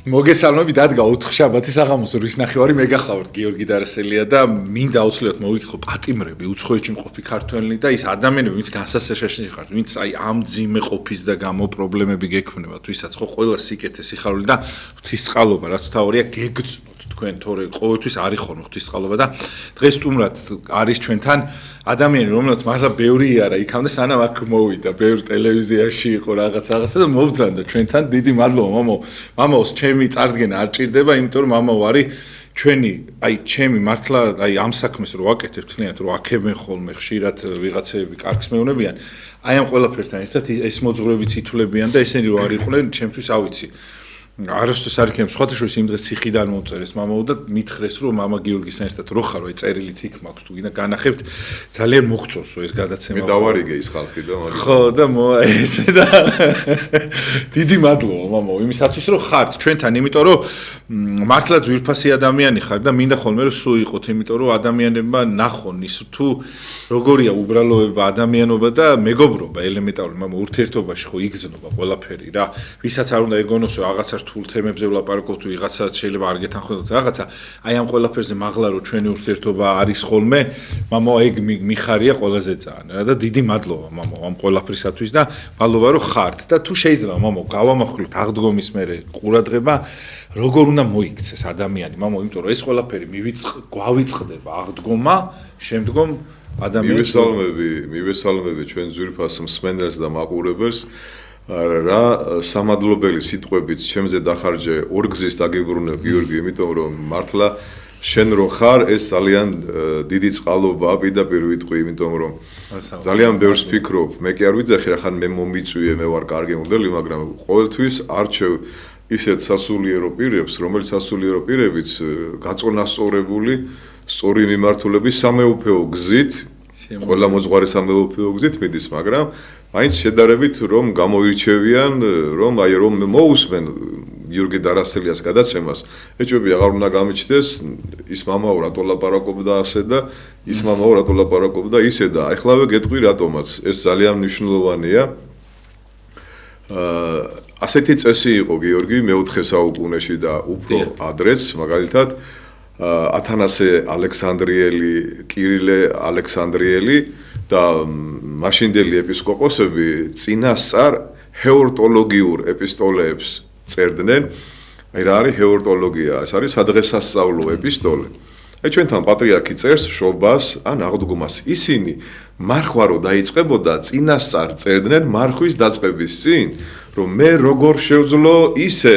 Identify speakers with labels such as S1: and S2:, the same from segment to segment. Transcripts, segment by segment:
S1: მოგესალმებით დადგა 4 შაბათის საღამოს რის ნახევარი მე გახლავართ გიორგი დარასელია და მინდა აუცილებლად მოვიკითხო პატიმრები უცხოეთში მყოფი ქართველი და ის ადამიანები ვინც განსასაშაში ხართ ვინც აი ამ ძიმე ყოფის და გამო პრობლემები გექმნებათ ვისაც ხო ყველა სიკეთე სიხარული და ღვთისწყალობა რაც თავია გეგწნოთ თქვენ თორე ყოველთვის არის ხოლმე ღვთისწყალობა და დღეს სტუმრად არის ჩვენთან ადამიანი რომელსაც მართლა ბევრი არა იქამდე სანამ აქ მოვიდა ბევრი ტელევიზიაში იყო რაღაცა და მოვძანდა ჩვენთან დიდი მადლობა მამაოს ჩემი წარდგენა არ ჭირდება იმიტომ რომ მამაო არის ჩვენი აი ჩემი მართლა აი ამ საქმეს რო ვაკეთებ თლიანად რო აქებენ ხოლმე ხშირად ვიღაცები კარგს მეუბნებიან აი ამ ყველაფერთან ერთად ეს მოძღვრებიც ითვლებიან და ესენი რო არ იყვნენ ჩემთვის ავიცი არასდროს არ იქნება სხვათა შორის იმ დღეს ციხიდან მომწერეს მამაო და მითხრეს რომ მამა გიორგისთან ერთად რო ხარ აი წერილიც იქ მაქვს თუ გინდა განახებთ ძალიან მოგწონს ეს გადაცემა
S2: მე დავარიგე ის ხალხი და მაგრამ
S1: ხო და ესე და დიდი მადლობა მამაო იმისათვის რომ ხართ ჩვენთან იმიტომ რომ მართლა ძვირფასი ადამიანი ხარ და მინდა ხოლმე რომ სულ იყოთ იმიტომ რომ ადამიანებმა ნახონ ის თუ როგორია უბრალოება ადამიანობა და მეგობრობა ელემენტარული მამაო ურთიერთობაში ხო იგრძნობა ყველაფერი რა ვისაც არ უნდა ეგონოსო რაღაცა რთულ თემებზე ვლაპარაკობ თუ ვიღაცაც შეიძლება არ გეთანხმდეთ რაღაცა აი ამ ყველაფერზე მაღლა რომ ჩვენი ურთიერთობა არის ხოლმე მამაო ეგ მიხარია ყველაზე ძალიან რა და დიდი მადლობა მამაო ამ ყველაფრისათვის და მადლობა რომ ხართ და თუ შეიძლება მამაო გავამახვილოთ აღდგომის მერე ყურადღება როგორ უნდა მოიქცეს ადამიანი მამაო იმიტომ რომ ეს ყველაფერი გვავიწყდება აღდგომა შემდგომ ადამიანს
S2: მივესალმები ჩვენ ძვირფას მსმენელს და მაყურებელს რა სამადლობელი სიტყვებით ჩემზე დახარჯე ორგზის დაგიბრუნებ გიორგი იმიტომ რომ მართლა შენ რო ხარ ეს ძალიან დიდი წყალობაა პირდაპირ ვიტყვი იმიტომ რომ ძალიან ბევრს ფიქრობ მე კი არ ვიძახი რა ხან მე მომიწვიე მე ვარ კარგი მოდელი მაგრამ ყოველთვის არჩევ ისეთ სასულიერო პირებს რომელიც სასულიერო პირებიც გაწონასწორებული სწორი მიმართულების სამეუფეო გზით ყველა მოძღვარი სამეუფეო გზით მიდის მაგრამ მაინც შედარებით რომ გამოირჩევიან რომ აი რომ მოусმენ გიორგი დარასელიას გადაცემას ეჭვები აღარ უნდა გამიჩნდეს ის მამაო რატო ლაპარაკობდა ასე და ის მამაო რატო ლაპარაკობდა ისე და ახლავე გეტყვი რატომაც ეს ძალიან მნიშვნელოვანია ასეთი წესი იყო გიორგი მე-4 საუკუნეში და უფრო ადრეც მაგალითად ათანასე ალექსანდრიელი კირილე ალექსანდრიელი და მაშინდელი ეპისკოპოსები წინასწარ ჰეორტოლოგიურ ეპისტოლეებს წერდნენ. აი რა არის ჰეორტოლოგია? ეს არის სადღესასწაულო ეპისტოლე. აი ჩვენთან პატრიარქი წერს შობას ან აღდგომას. ისინი მარხვა რო დაიწყებოდა წინასწარ წერდნენ მარხვის დაწყების წინ, რომ მე როგორ შევძლო ისე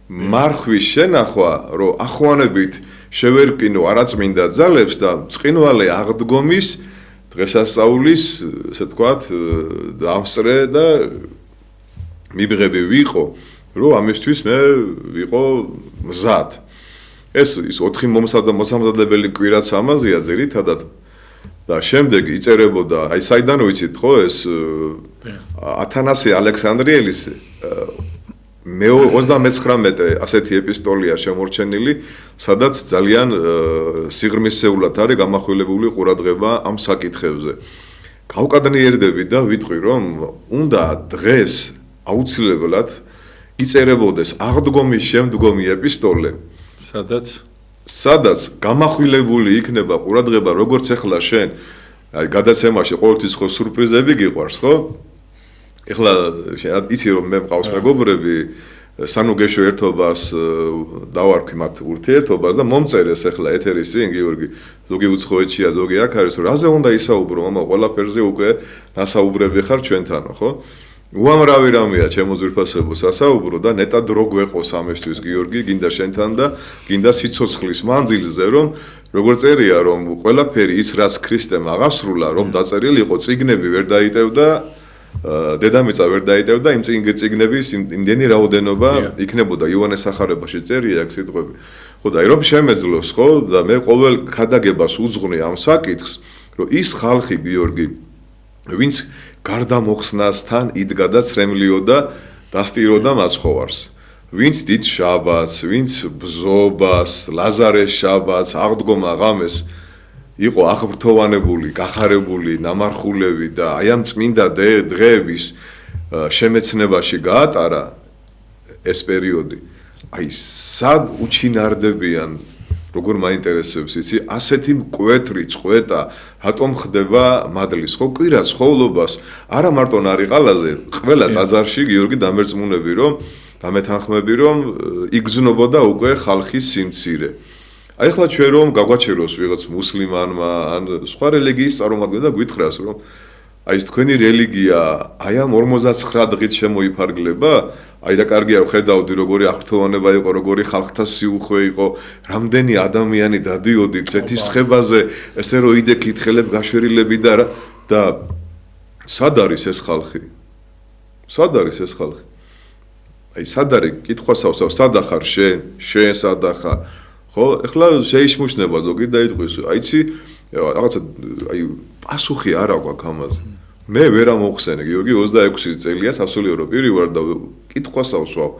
S2: მარხვის შენახვა, რომ ახვანებით შევერკინო არაწმინდა ძალებს და წყინვალე აღდგომის დღესასწაულის, ესე თქვათ, დამსწრე და მიბღები ვიყო, რომ ამისთვის მე ვიყო მზად. ეს ის 4 მოსამზადებელი კვირაც ამაზეა ძირითადად და შემდეგ იწერებოდა, აი საიდან ვიცით ხო ეს ათანასე ალექსანდრიელის მე 39 ასეთი ეპისტოლეა შემორჩენილი, სადაც ძალიან სიღრმისეულად არის გამახვილებული ყურადღება ამ საკითხებზე. გავკადნიერდები და ვიტყვი, რომ უნდა დღეს აუცილებლად იწერებოდეს აღდგომის შემდგომი ეპისტოლე, სადაც გამახვილებული იქნება ყურადღება, როგორც ახლა შენ აი გადაცემაში ყოველთვის ხო სურპრიზები გიყვარს, ხო? ეხლა იცი რომ მე მყავს მეგობრები სანუ გეშო ერთობას დავარქვი მათ ურთიერთობას და მომწერეს ახლა ეთერის წინ გიორგი ზოგი უცხოეთშია ზოგი აქ არის რაზე უნდა ისაუბრო მამა ყველაფერზე უკვე ნასაუბრები ხარ ჩვენთანო ხო უამრავი რამეა ჩემო ძვირფასებო სასაუბრო და ნეტად რო გვეყოს ამისთვის გიორგი გინდა შენთან და გინდა სიცოცხლის მანძილზე რომ როგორ წერია რომ ყველაფერი ის რაც ქრისტემ აღასრულა რომ დაწერილი იყო წიგნები ვერ დაიტევდა დედამიწა ვერ დაიტევდა იმ წიგნების იმდენი რაოდენობა იქნებოდა იოანეს სახარებაში წერია აქ სიტყვები. ხო და რომ შემეძლოს ხო და მე ყოველ ქადაგებას უძღვნი ამ საკითხს რომ ის ხალხი გიორგი ვინც გარდა მოხსნასთან იდგა და ცრემლიოდა დასტიროდა მაცხოვარს. ვინც დიდ შაბათს, ვინც ბზობას, ლაზარეს შაბათს, აღდგომა ღამეს იყო აღბრთოვანებული, გახარებული, ნამარხულები და აი ამ წმინდა დღეების შემეცნებაში გაატარა ეს პერიოდი. აი სად უჩინარდებიან როგორ მაინტერესებს იცი ასეთი მკვეთრი წვეტა რატომ ხდება მადლის ხო კვირა ცხოვრობას არა მარტო ნარიყალაზე ყველა ტაძარში გიორგი დამერწმუნები რომ დამეთანხმები რომ იგზნობოდა უკვე ხალხის სიმცირე აი ახლა ჩვენ რომ გაგვაჩეროს ვიღაც მუსლიმანმა ან სხვა რელიგიის წარმომადგენელს და გვითხრას რომ აი ეს თქვენი რელიგია აი ამ 59 დღით შემოიფარგლება აი რა კარგია ხედავდი როგორი აღრთოვანება იყო როგორი ხალხთა სიუხვე იყო რამდენი ადამიანი დადიოდი წეთისხებაზე ესე რომ იდე კითხელებ გაშვერილები და სად არის ეს ხალხი აი სად არის კითხვასავ სად ახარ შენ სად ახარ ხო ეხლა შეიშმუშნება ზოგი და იტყვის აიცი რაღაცა აი პასუხი არა გვაქვს ამაზე მე ვერ ამოხსენე გიორგი 26 წელია სასულიერო პირი ვარ და კითხვასავს ვარ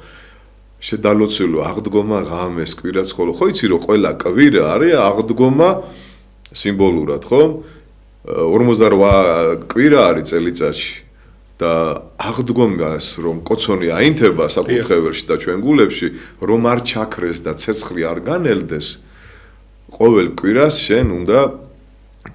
S2: შედალოცილო აღდგომა ღამეს კვირაც ხოლო ხო იცი რომ ყველა კვირა არის აღდგომა სიმბოლურად ხო 48 კვირა არის წელიწადში და აღდგომას რომ კოცონი აინთება საკუთრებაში და ჩვენ გულებში რომ არ ჩაქრეს და ცეცხლი არ განელდეს ყოველ კვირას შენ უნდა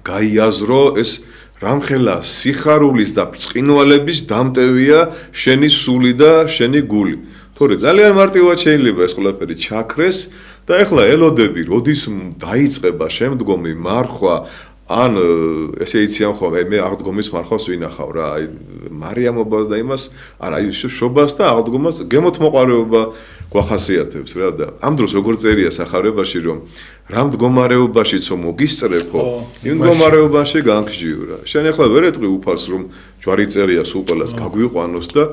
S2: გაიაზრო ეს რამხელა სიხარულის და ბრწყინვალების დამტევია შენი სული და შენი გული. თორე ძალიან მარტივად შეიძლება ეს ყველაფერი ჩაქრეს და ეხლა ელოდები, როდის დაიწყება შემდგომი მარხვა, ან ესე იციან ხო, მე აღდგომის მარხვას ვინახავ რა, აი მარიამობას და იმას, არა, აი შობას და აღდგომას გემოთმოყარეობა გვახასიათებს რა და ამ დროს როგორ წერია სახარებაში რომ რა მდგომარეობაშიც მოგისწრებო იმ მდგომარეობაში განგჯიო რა შენ ახლა ვერ ეტყვი უფალს რომ ჯვარი წერია სულ ყველას გაგვიყვანოს და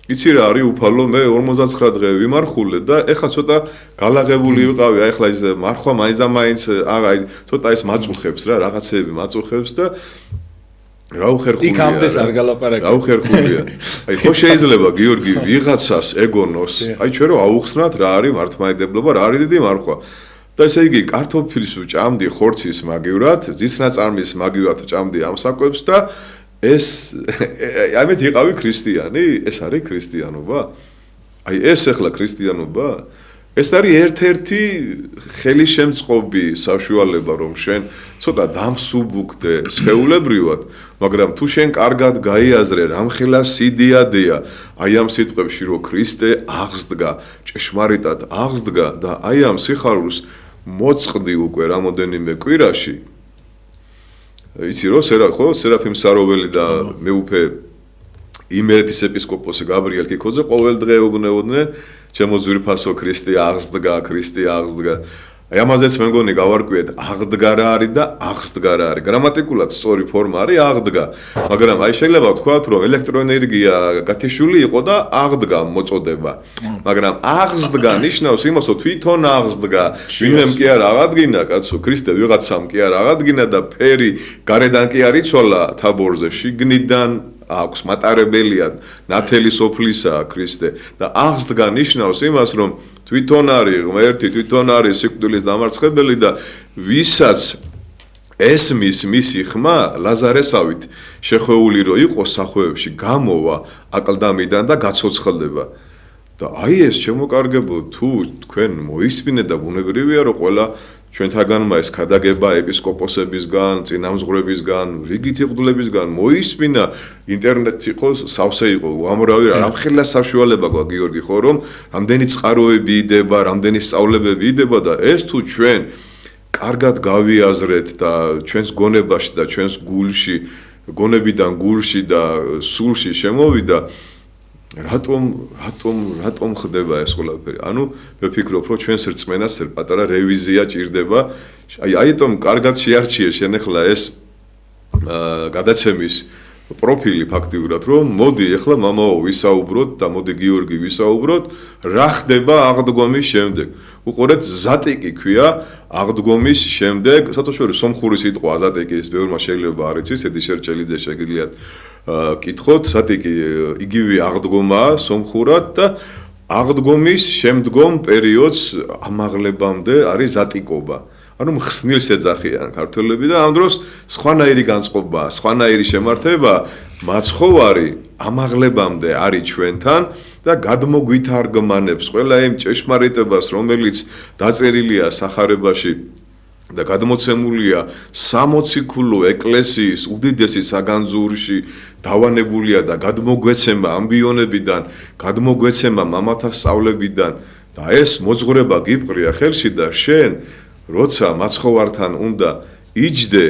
S2: იცი რა არის უფალო მე 59 დღე ვიმარხულე და ეხლა ცოტა გალაღებული ვიყავი აი ახლა ის მარხვა მაინც და მაინც აღა ცოტა ის მაწუხებს რა რაღაცეები მაწუხებს და რა უხერხულია იქ ამდეს არ გალაპარაკე რა უხერხულია აი ხო შეიძლება გიორგი ვიღაცას ეგონოს აი ჩვენ რომ აუხსნათ რა არის მართლმადიდებლობა რა არის დიდი მარხვა და ესე იგი კარტოფილის უჭამდი ხორცის მაგივრად ძისნაწარმის მაგივრად ჭამდი ამ საკვებს და ეს აი მე იყავი ქრისტიანი ეს არის ქრისტიანობა აი ეს ახლა ქრისტიანობა ეს არის ერთ-ერთი ხელისშემწყობი საშუალება რომ შენ ცოტა დამსუბუქდე სხეულებრივად მაგრამ თუ შენ კარგად გაიაზრე რამხელა სიდიადეა აი ამ სიტყვებში რომ ქრისტე აღსდგა ჭეშმარიტად აღსდგა და აი ამ სიხარულს მოწყდი უკვე რამოდენიმე კვირაში იცი რომ სერაფიმ საროველი და მეუფე იმერეთის ეპისკოპოსი გაბრიელ კიკოძე ყოველ დღე ეუბნებოდნენ ჩემო ძვირფასო ქრისტე აღსდგა აი ამაზეც მე მგონი გავარკვიეთ აღდგა რა არის და აღსდგა რა არის გრამატიკულად სწორი ფორმა არის აღდგა მაგრამ აი შეიძლება ვთქვათ რომ ელექტროენერგია გათიშული იყო და აღდგა მოწოდება მაგრამ აღსდგა ნიშნავს იმას რომ თვითონ აღსდგა ვინმემ კი არ აღადგინა კაცო ქრისტე ვიღაცამ კი არ აღადგინა და ფერი გარედან კი არ იცვალა თაბორზე შიგნიდან აქვს მატარებელია ნათელი სოფლისა ქრისტე და აღსდგა ნიშნავს იმას რომ თვითონ არის ღმერთი თვითონ არის სიკვდილის დამარცხებელი და ვისაც ესმის მისი ხმა ლაზარესავით შეხვეული რო იყო სახვევებში გამოვა აკლდამიდან და გაცოცხლდება და აი ეს შემოკარგებო თუ თქვენ მოისმინეთ და ბუნებრივია რომ ყველა ჩვენთაგანმა ეს ქადაგება ეპისკოპოსებისგან, წინამძღვრებისგან, რიგითი ყდულებისგან მოისმინა ინტერნეტი იყო სავსე იყო უამრავი რამხელა საშუალება გვაქვს გიორგი ხო რომ რამდენი წყაროები იდება, რამდენი სწავლებები იდება და ეს თუ ჩვენ კარგად გავიაზრეთ და ჩვენს გონებაში და ჩვენს გულში, გონებიდან გულში და სულში შემოვიდა რატომ ხდება ეს ყველაფერი? ანუ მე ვფიქრობ, რომ ჩვენს რწმენას პატარა რევიზია ჭირდება. აიტომ კარგად შეარჩიე შენ ახლა ეს გადაცემის პროფილი ფაქტიურად, რომ მოდი ახლა მამაო ვისაუბროთ და მოდი გიორგი ვისაუბროთ, რა ხდება აღდგომის შემდეგ. უყურეთ ზატიკი ქვია აღდგომის შემდეგ, საერთოდ სომხური სიტყვა ზატიკის ბევრმა შეიძლება არ იცის, ედიშერ ჭელიძე შეგიძლიათ კითხოთ, ზატიკი იგივე აღდგომაა სომხურად და აღდგომის შემდგომ პერიოდს ამაღლებამდე არის ზატიკობა. ანუ მხსნილს ეძახიან ქართველები და ამ დროს სხვანაირი განწყობაა, სხვანაირი შემართება, მაცხოვარი ამაღლებამდე არის ჩვენთან და გადმოგვითარგმანებს ყველა იმ ჭეშმარიტებას, რომელიც დაწერილია სახარებაში და გადმოცემულია 60 ქულო ეკლესიის უდიდესი საგანძურში დავანებულია და გადმოგვეცემა ამბიონებიდან, გადმოგვეცემა მამათა სწავლებიდან და ეს მოძღვრება გიპყრია ხელში და შენ როცა მაცხოვართან უნდა იჯდე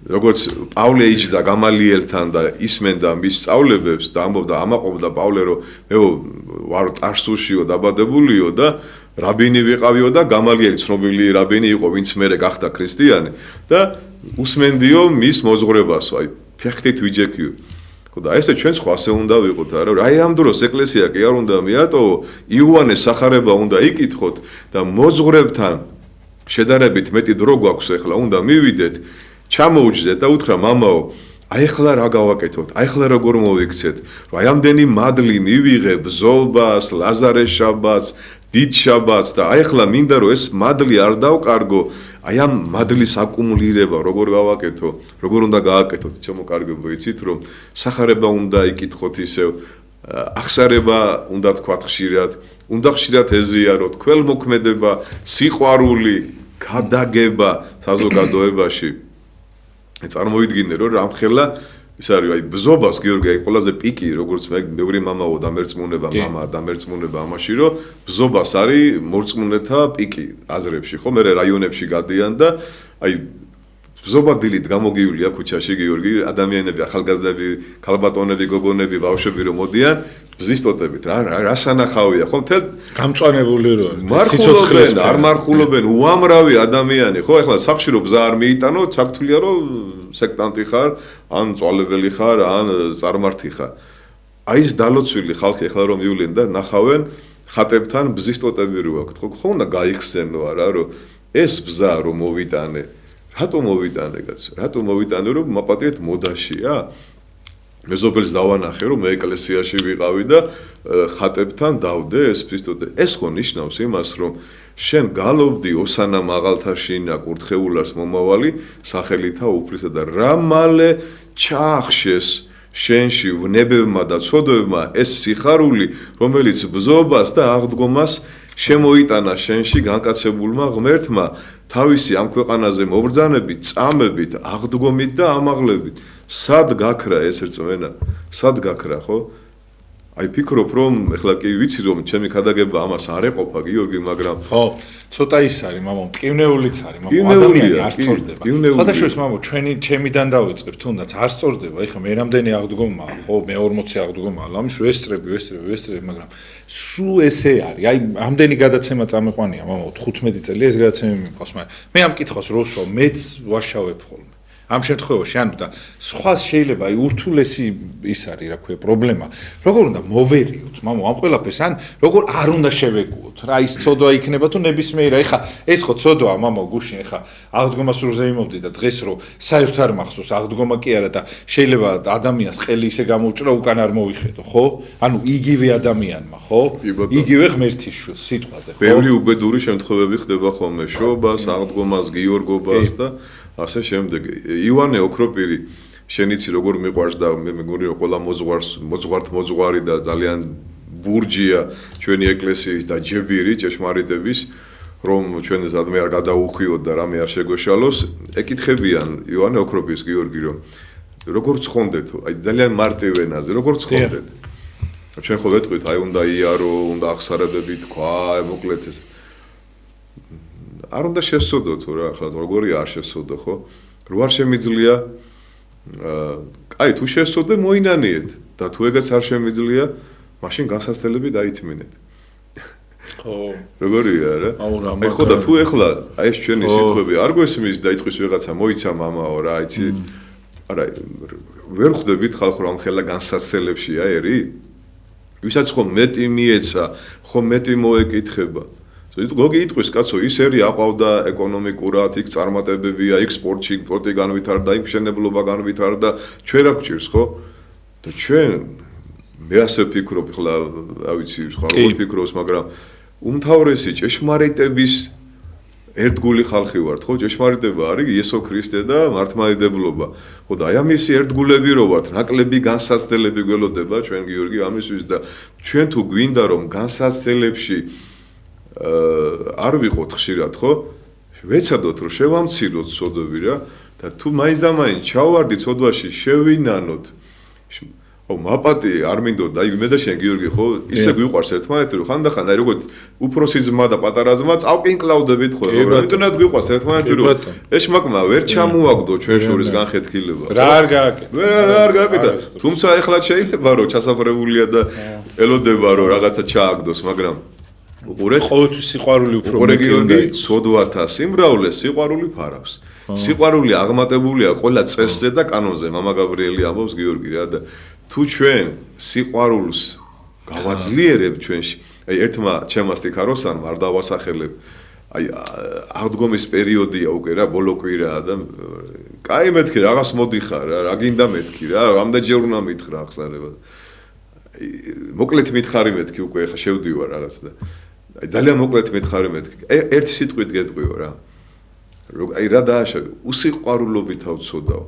S2: როგორც პავლე იჯდა გამალიელთან და ისმენდა მის სწავლებებს და ამბობდა ამაყობდა პავლე რომ მე ვარ ტარსუსიო დაბადებულიო და რაბინი ვიყავიო და გამალიელი ცნობილი რაბინი იყო ვინც მერე გახდა ქრისტიანი და უსმენდიო მის მოძღვრებასო აი ფეხთით ვიჯექიო ხო და ესე ჩვენც ხო ასე უნდა ვიყოთ არა აი ამ დროს ეკლესია კი არ უნდა მიატოვო იოანეს სახარება უნდა იკითხოთ და მოძღვრებთან შედარებით მეტი დრო გვაქვს ახლა უნდა მივიდეთ ჩამოუჯდეთ და უთხრა მამაო აი ახლა რა გავაკეთოთ აი ახლა როგორ მოვიქცეთ რომ აი ამდენი მადლი მივიღე ბზობას ლაზარეს შაბათს დიდ შაბათს და აი ახლა მინდა რომ ეს მადლი არ დავკარგო აი ამ მადლის აკუმულირება როგორ გავაკეთო როგორ უნდა გააკეთოთ ჩემო კარგებო იცით რომ სახარება უნდა იკითხოთ ისევ ახსარება უნდა თქვათ ხშირად უნდა ხშირად ეზიაროთ ქველმოქმედება სიყვარული გადაგება საზოგადოებაში წარმოიდგინე რომ რამხელა ის არის აი ბზობას გიორგი აი ყველაზე პიკი როგორც მეური მამაო დამერწმუნება მამა დამერწმუნება ამაში რომ ბზობას არის მორწმუნეთა პიკი აზრებში ხო მე რაიონებში გადიან და აი ბზობა დილით გამოგიულია ქუჩაში გიორგი ადამიანები ახალგაზრდები ქალბატონები გოგონები ბავშვები რომ მოდიან ბზის ტოტებით რა სანახავია ხო მთელ
S1: გამწვანებული რო
S2: სიცოცხლეს არ მარხულობენ უამრავი ადამიანი ხო ეხლა სახში რო ბზა არ მიიტანო ჩაქთვლია რომ სექტანტი ხარ ან წვალებელი ხარ ან წარმართი ხარ აი ეს დალოცვილი ხალხი ეხლა რომ მივლენ და ნახავენ ხატებთან ბზის ტოტები რო აქვს ხო უნდა გაიხსენო არა რომ ეს ბზა რომ მოვიტანე რატომ მოვიტანე კაცო რატომ მოვიტანე რომ მაპატიეთ მოდაშია მეზობელს დავანახე რომ მე ეკლესიაში ვიყავი და ხატებთან დავდე ეს ფისტოტე ეს ხო ნიშნავს იმას რომ შენ გალობდი ოსანა მაღალთა შინა კურთხეულას მომავალი სახელითა უფლისა და რა მალე ჩაახშეს შენში ვნებებმა და ცოდვებმა ეს სიხარული რომელიც ბზობას და აღდგომას შემოიტანა შენში განკაცებულმა ღმერთმა თავისი ამ ქვეყანაზე მობრძანებით წამებით აღდგომით და ამაღლებით სად გაქრა ეს რწმენა სად გაქრა ხო აი ფიქრობ რომ ეხლა კი ვიცი რომ ჩემი ქადაგება ამას არ ეყოფა გიორგი მაგრამ
S1: ხო ცოტა ის არის მამო მტკივნეულიც არის მამო ადამიანი არ სწორდება სხვადასხვა მამო ჩემიდან დავიწყებ თუნდაც არ სწორდება ეხლა მე რამდენი აღდგომაა ხო მე 40 აღდგომაა ამის ვესტრები მაგრამ სულ ესე არის აი ამდენი გადაცემა წამიყვანია მამო 15 წელი ეს გადაცემა მიყვავს მაგრამ მე ამ კითხვას რო ვსვამ მეც ვაშავებ ხოლმე ამ შემთხვევაში ანუ და სხვა შეიძლება აი ურთულესი ის არის რა ქვია პრობლემა როგორ უნდა მოვერიოთ მამო ამ ყველაფერს ან როგორ არ უნდა შევეგუოთ რა ის ცოდვა იქნება თუ ნებისმიერ ეხა ეს ხო ცოდვა მამო გუშინ ეხა აღდგომას სურზე იმოვდი და დღეს რო საერთოდ არ მახსოვს აღდგომა კი არა და შეიძლება ადამიანს ყელი ისე გამოუჭრა უკან არ მოიხედო ხო ანუ იგივე ადამიანმა ხო იგივე ღმერთის სიტყვაზე ხო
S2: ბევრი უბედური შემთხვევები ხდება ხოლმე შობას აღდგომას გიორგობას და ასე შემდეგ ივანე ოქროპირი შენიცი როგორ მიყვარს და მე მეგონი რომ ყველა მოძღვარი და ძალიან ბურჯია ჩვენი ეკლესიის და ჯებირი ჭეშმარიტების რომ ჩვენ ზადმე არ გადაუხვიოთ და რამე არ შეგვეშალოს ეკითხებიან ივანე ოქროპირის გიორგი რომ როგორ ცხონდეთო აი ძალიან მარტივ ენაზე როგორ ცხონდეთ ჩვენ ხო ვეტყვით აი უნდა იარო უნდა ახსარებები თქვა მოკლედ ეს არ უნდა შესწოდოთო რა ახლა როგორია არ შესწოდო ხო რო არ შემიძლია აი თუ შესწოდე მოინანიეთ და თუ ეგეც არ შემიძლია მაშინ განსაცდელები დაითმინეთ ხო როგორია რა აი ხო და თუ ეხლა აი ეს ჩვენი სიტყვები არ გვესმის და იტყვის ვიღაცა მოიცა მამაო რა იცი არა ვერ ხვდებით ხალხო რომ ხელა განსაცდელებშია ერი ვისაც ხო მეტი მიეცა ხო მეტი მოეკითხება გოგი იტყვის კაცო ის ერი აყავდა ეკონომიკურად იქ წარმატებებია იქ სპორტი განვითარდა იქ მშენებლობა განვითარდა ჩვენ რა გჭირს ხო და ჩვენ მე ასე ვფიქრობ ხლა რა ვიცი სხვა როგორ ვფიქრობს მაგრამ უმთავრესი ჭეშმარიტების ერთგული ხალხი ვართ, ხო? ჭეშმარიტება არის იესო ქრისტე და მართლმადიდებლობა. ხო და აი ამისი ერთგულები რო ვართ, ნაკლები განსაცდელები გველოდება ჩვენ გიორგი ამისთვის და ჩვენ თუ გვინდა რომ განსაცდელებში არ ვიყოთ ხშირად, ხო? ვეცადოთ რომ შევამციროთ ცოდვები რა და თუ მაინც და მაინც ჩავარდით ცოდვაში შევინანოთ. ო მაპატი არ მინდოდა, აი მე და შენ გიორგი ხო ისე გვიყვარს ერთმანეთი რომ ხანდახან აი როგორც უფროსი ძმა და პატარა ძმა წავკინკლავდებით ხო რა მეტუნად გვიყვარს ერთმანეთი რომ ეშმაკმა ვერ ჩამოაგდო ჩვენ შორის განხეთქილება
S1: რა არ გააკეთა
S2: რა არ გააკეთა თუმცა ეხლა შეიძლება რომ ჩასაფრებულია და ელოდება რომ რაღაცა ჩააგდოს მაგრამ უყურეთ
S1: ყოველთვის სიყვარული უფრო
S2: მეტი გიორგი სოდვათა სიმრავლე სიყვარული ფარავს სიყვარული აღმატებულია ყველა წესზე და კანონზე მამა გაბრიელი ამბობს გიორგი რა და თუ ჩვენ სიყვარულს გავაძლიერებთ ჩვენში, აი ერთმა ჩემმა სტიქაროსანმა არ დავასახელებ, აი აღდგომის პერიოდია უკვე რა, ბოლო კვირაა და კაი მეთქი რაღაც მოდიხარ რა, რა გინდა მეთქი რა, რამდენჯერ უნდა მითხრა ახსნება. მოკლედ მითხარი მეთქი უკვე ხა შევდივარ რაღაც და აი ძალიან მოკლედ მითხარი მეთქი. ერთი სიტყვით გეტყვიო რა. აი რა დააშავე, უსიყვარულობით ავწოდავ.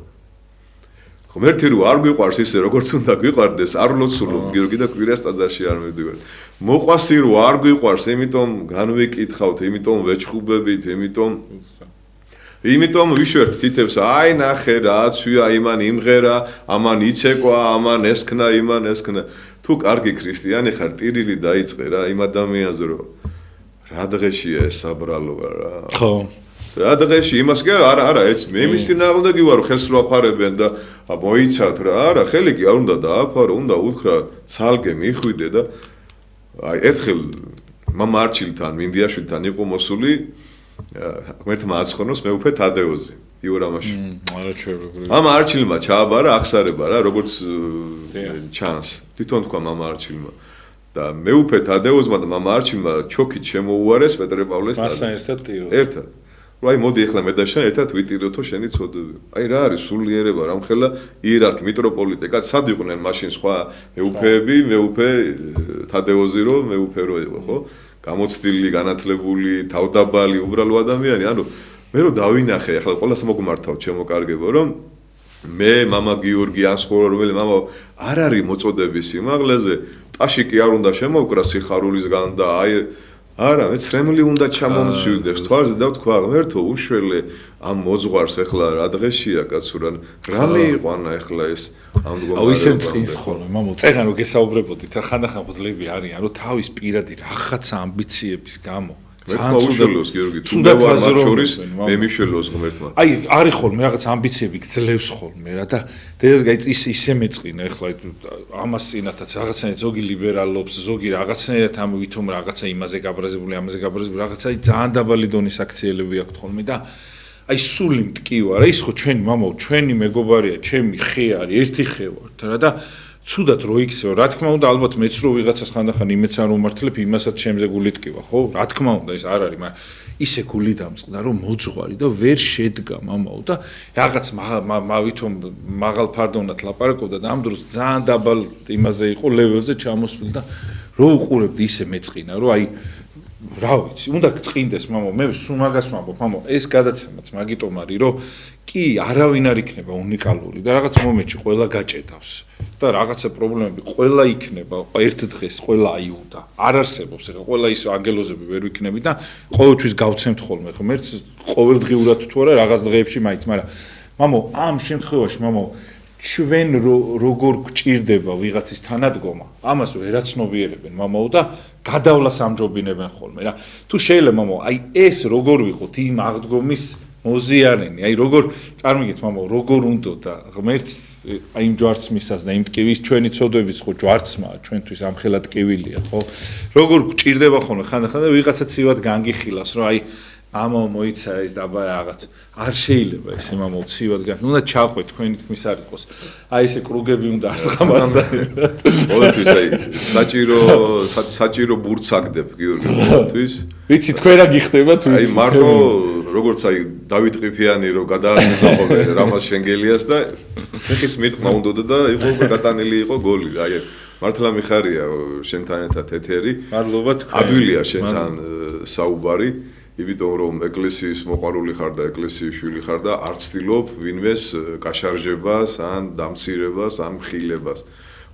S2: ხომ ერთი რო არ გვიყვარს ისე როგორც უნდა გვიყვარდეს არ ლოცულობ გიორგი და კვირას ტაძარში არ მივდივარ მოყვასი რო არ გვიყვარს იმიტომ განვიკითხავთ იმიტომ ვეჭხუბებით იმიტომ ვიშვერთ თითებს აი ნახე რა აცვია იმან იმღერა ამან იცეკვა ამან ესქნა იმან ესქნა თუ კარგი ქრისტიანი ხარ ტირილი დაიწყე რა იმ ადამიანზე რო რა დღეშია ეს საბრალო რა
S1: ხო
S2: რა დღეში იმას კი არა ეს მე მის წინააღმდეგი ვარო ხელს რო აფარებენ და მოიცათ რა არა ხელი კი არ უნდა დააფარო უნდა უთხრა ცალკე მიხვიდე და აი ერთხელ მამა არჩილთან მინდიაშვილთან იყო მოსული ღმერთმა აცხონოს მე უფე თადეოზი იურამაში
S1: არა ჩვეულებრივი
S2: მამა არჩილმა ჩააბარა ახსარება რა როგორც ჩანს თვითონ თქვა მამა არჩილმა და მე უფე თადეოზმა და მამა არჩილმა ჩოქით შემოუარეს პეტრე პავლესთან
S1: მასთან ერთად ტირო
S2: ერთად აი მოდი ახლა მე და შენ ერთად ვიტიროთო შენი ცოდვები. აი რა არის სულიერება რამხელა იერარქი მიტროპოლიტე. კაც სად იყვნენ მაშინ სხვა მეუფეები, მეუფე თადეოზი რო მეუფე რო იყო, ხო? გამოცდილი, განათლებული, თავდაბალი, უბრალო ადამიანი. ანუ მე რო დავინახე, ახლა ყველას მოგმართავ ჩემო კარგებო, რომ მე მამა გიორგი ან სხვა რომელი მამა არ არის მოწოდების სიმაღლეზე, ტაში კი არ უნდა შემოვკრა სიხარულისგან და აი არა, მე ცრემლი უნდა ჩამომცივდეს, თვალზე და ვთქვა, ღმერთო, უშველე ამ მოძღვარს ახლა რა დღეშია კაცო რა რამე იყვანა ახლა ეს ამ მდგომარეობა.
S1: აუ ისე წინს ხოლმე, მამო, წეგან რო გესაუბრებოდით, ხანდახან ხოდლები არიან, რომ თავის პირადი რაღაცა ამბიციების გამო
S2: ძალიან უშველოს გიორგი, თუნდა ვარ მათ შორის, მე მიშველოს ღმერთმა.
S1: აი, არის ხოლმე რაღაც ამბიციები გძლევს ხოლმე რა და დღესგაიც ისე მეწყინა ახლა ამას წინათაც რაღაცნაირად ზოგი ლიბერალობს, ზოგი რაღაცნაირად ამ ვითომ რაღაცა იმაზე გაბრაზებული, ამაზე გაბრაზებული, რაღაცა ძალიან დაბალი დონის აქციელები აქვთ ხოლმე და აი სული მტკივა რა ის ხო ჩვენი მამაო, ჩვენი მეგობარია, ჩემი ხე არის, ერთი ხე ვართ რა და ცუდად რო იქცეო, რა თქმა უნდა, ალბათ მეც რო ვიღაცას ხანდახან იმეც არ ვმართლებ, იმასაც ჩემზე გული ტკივა, ხო? რა თქმა უნდა, ეს არ არის, მაგრამ ისე გული დამწყდა, რომ მოძღვარი და ვერ შედგა მამაო და რაღაც მავითომ მაღალ ფარდონად ლაპარაკობდა და ამ დროს ძალიან დაბალ იმაზე იყო ლეველზე ჩამოსული და რო უყურებდი ისე მეწყინა, რომ აი რა ვიცი, უნდა გწყინდეს მამაო, მე სულ მაგას ვამბობ, მამაო, ეს გადაცემაც მაგიტომ არის, რომ კი არავინ არ იქნება უნიკალური და რაღაც მომენტში ყველა გაჭედავს და რაღაცა პრობლემები ყველა იქნება ერთ დღეს ყველა აიუდა არ არსებობს ეხლა ყველა ის ანგელოზები ვერ ვიქნები და ყოველთვის გავცემთ ხოლმე ღმერთს ყოველდღიურად თუ არა რაღაც დღეებში მაინც მაგრამ მამო ამ შემთხვევაში მამო ჩვენ როგორ გჭირდება ვიღაცის თანადგომა ამას ვერაცნობიერებენ მამაო და გადავლას ამჯობინებენ ხოლმე რა თუ შეიძლება მამო აი ეს როგორ ვიყოთ იმ აღდგომის მოზიარენი, აი როგორ წარმიგეთ მამაო, როგორ უნდა და ღმერთს აი იმ ჯვარცს მისას და იმ ტკივის ჩვენი ცოდვების ხო ჯვარცმაა, ჩვენთვის ამხელა ტკივილია, ხო? როგორ გჭირდება ხოლმე ხანდახან და ვიღაცა ცივად განგიხილავს, რომ აი ამაო მოიცა ეს დაბა რაღაც არ შეიძლება ესე მამაო ცივად გან. უნდა ჩაყვე თქვენი თქმის არ იყოს. აი ესე კრუგები უნდა არხამასთან.
S2: ყოველთვის აი საჭირო ბურთს აგდებ გიორგი ყოველთვის.
S1: ვიცი თქვენ რა გიხდება თუ
S2: აი მარტო როგორც აი დავით ყიფიანი რო გადაასწრდა ხოლმე რამაზ შენგელიას და ხის მიტყმა უნდოდა და იყო გატანილი იყო გოლი აი მართლა მიხარია შენთან ერთად ეთერი
S1: მადლობა თქვენ
S2: ადვილია შენთან საუბარი იმიტომ რომ ეკლესიის მოყვარული ხარ და ეკლესიის შვილი ხარ და არ ცდილობ ვინმეს კაშარჟებას ან დამცირებას ან მხილებას.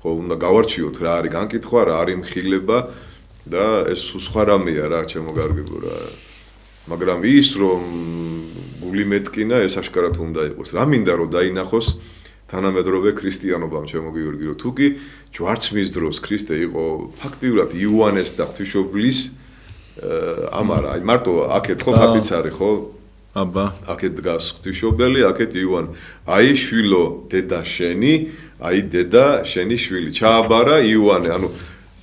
S2: ხო, უნდა გავარჩიოთ რა არის განკითხვა, რა არის მხილება და ეს სხვა რამეა რა, ჩემო გარგებო რა. მაგრამ ის რომ გული მეტკინა ეს აშკარად უნდა იყოს. რა მინდა რომ დაინახოს თანამედროვე ქრისტიანობამ, ჩემო გიორგი, რომ თუ კი ჯვარცმის დროს ქრისტე იყო ფაქტიურად იოანეს და ღვთისმშობლის ამარა, აი მარტო აქეთ ხო ხაფიც არის, ხო?
S1: აბა.
S2: აქეთ დგას ღვთისმშობელი, აქეთ იოანე. აი შვილო, დედა შენი, აი დედა შენი შვილი. ჩააბარა იოანე, ანუ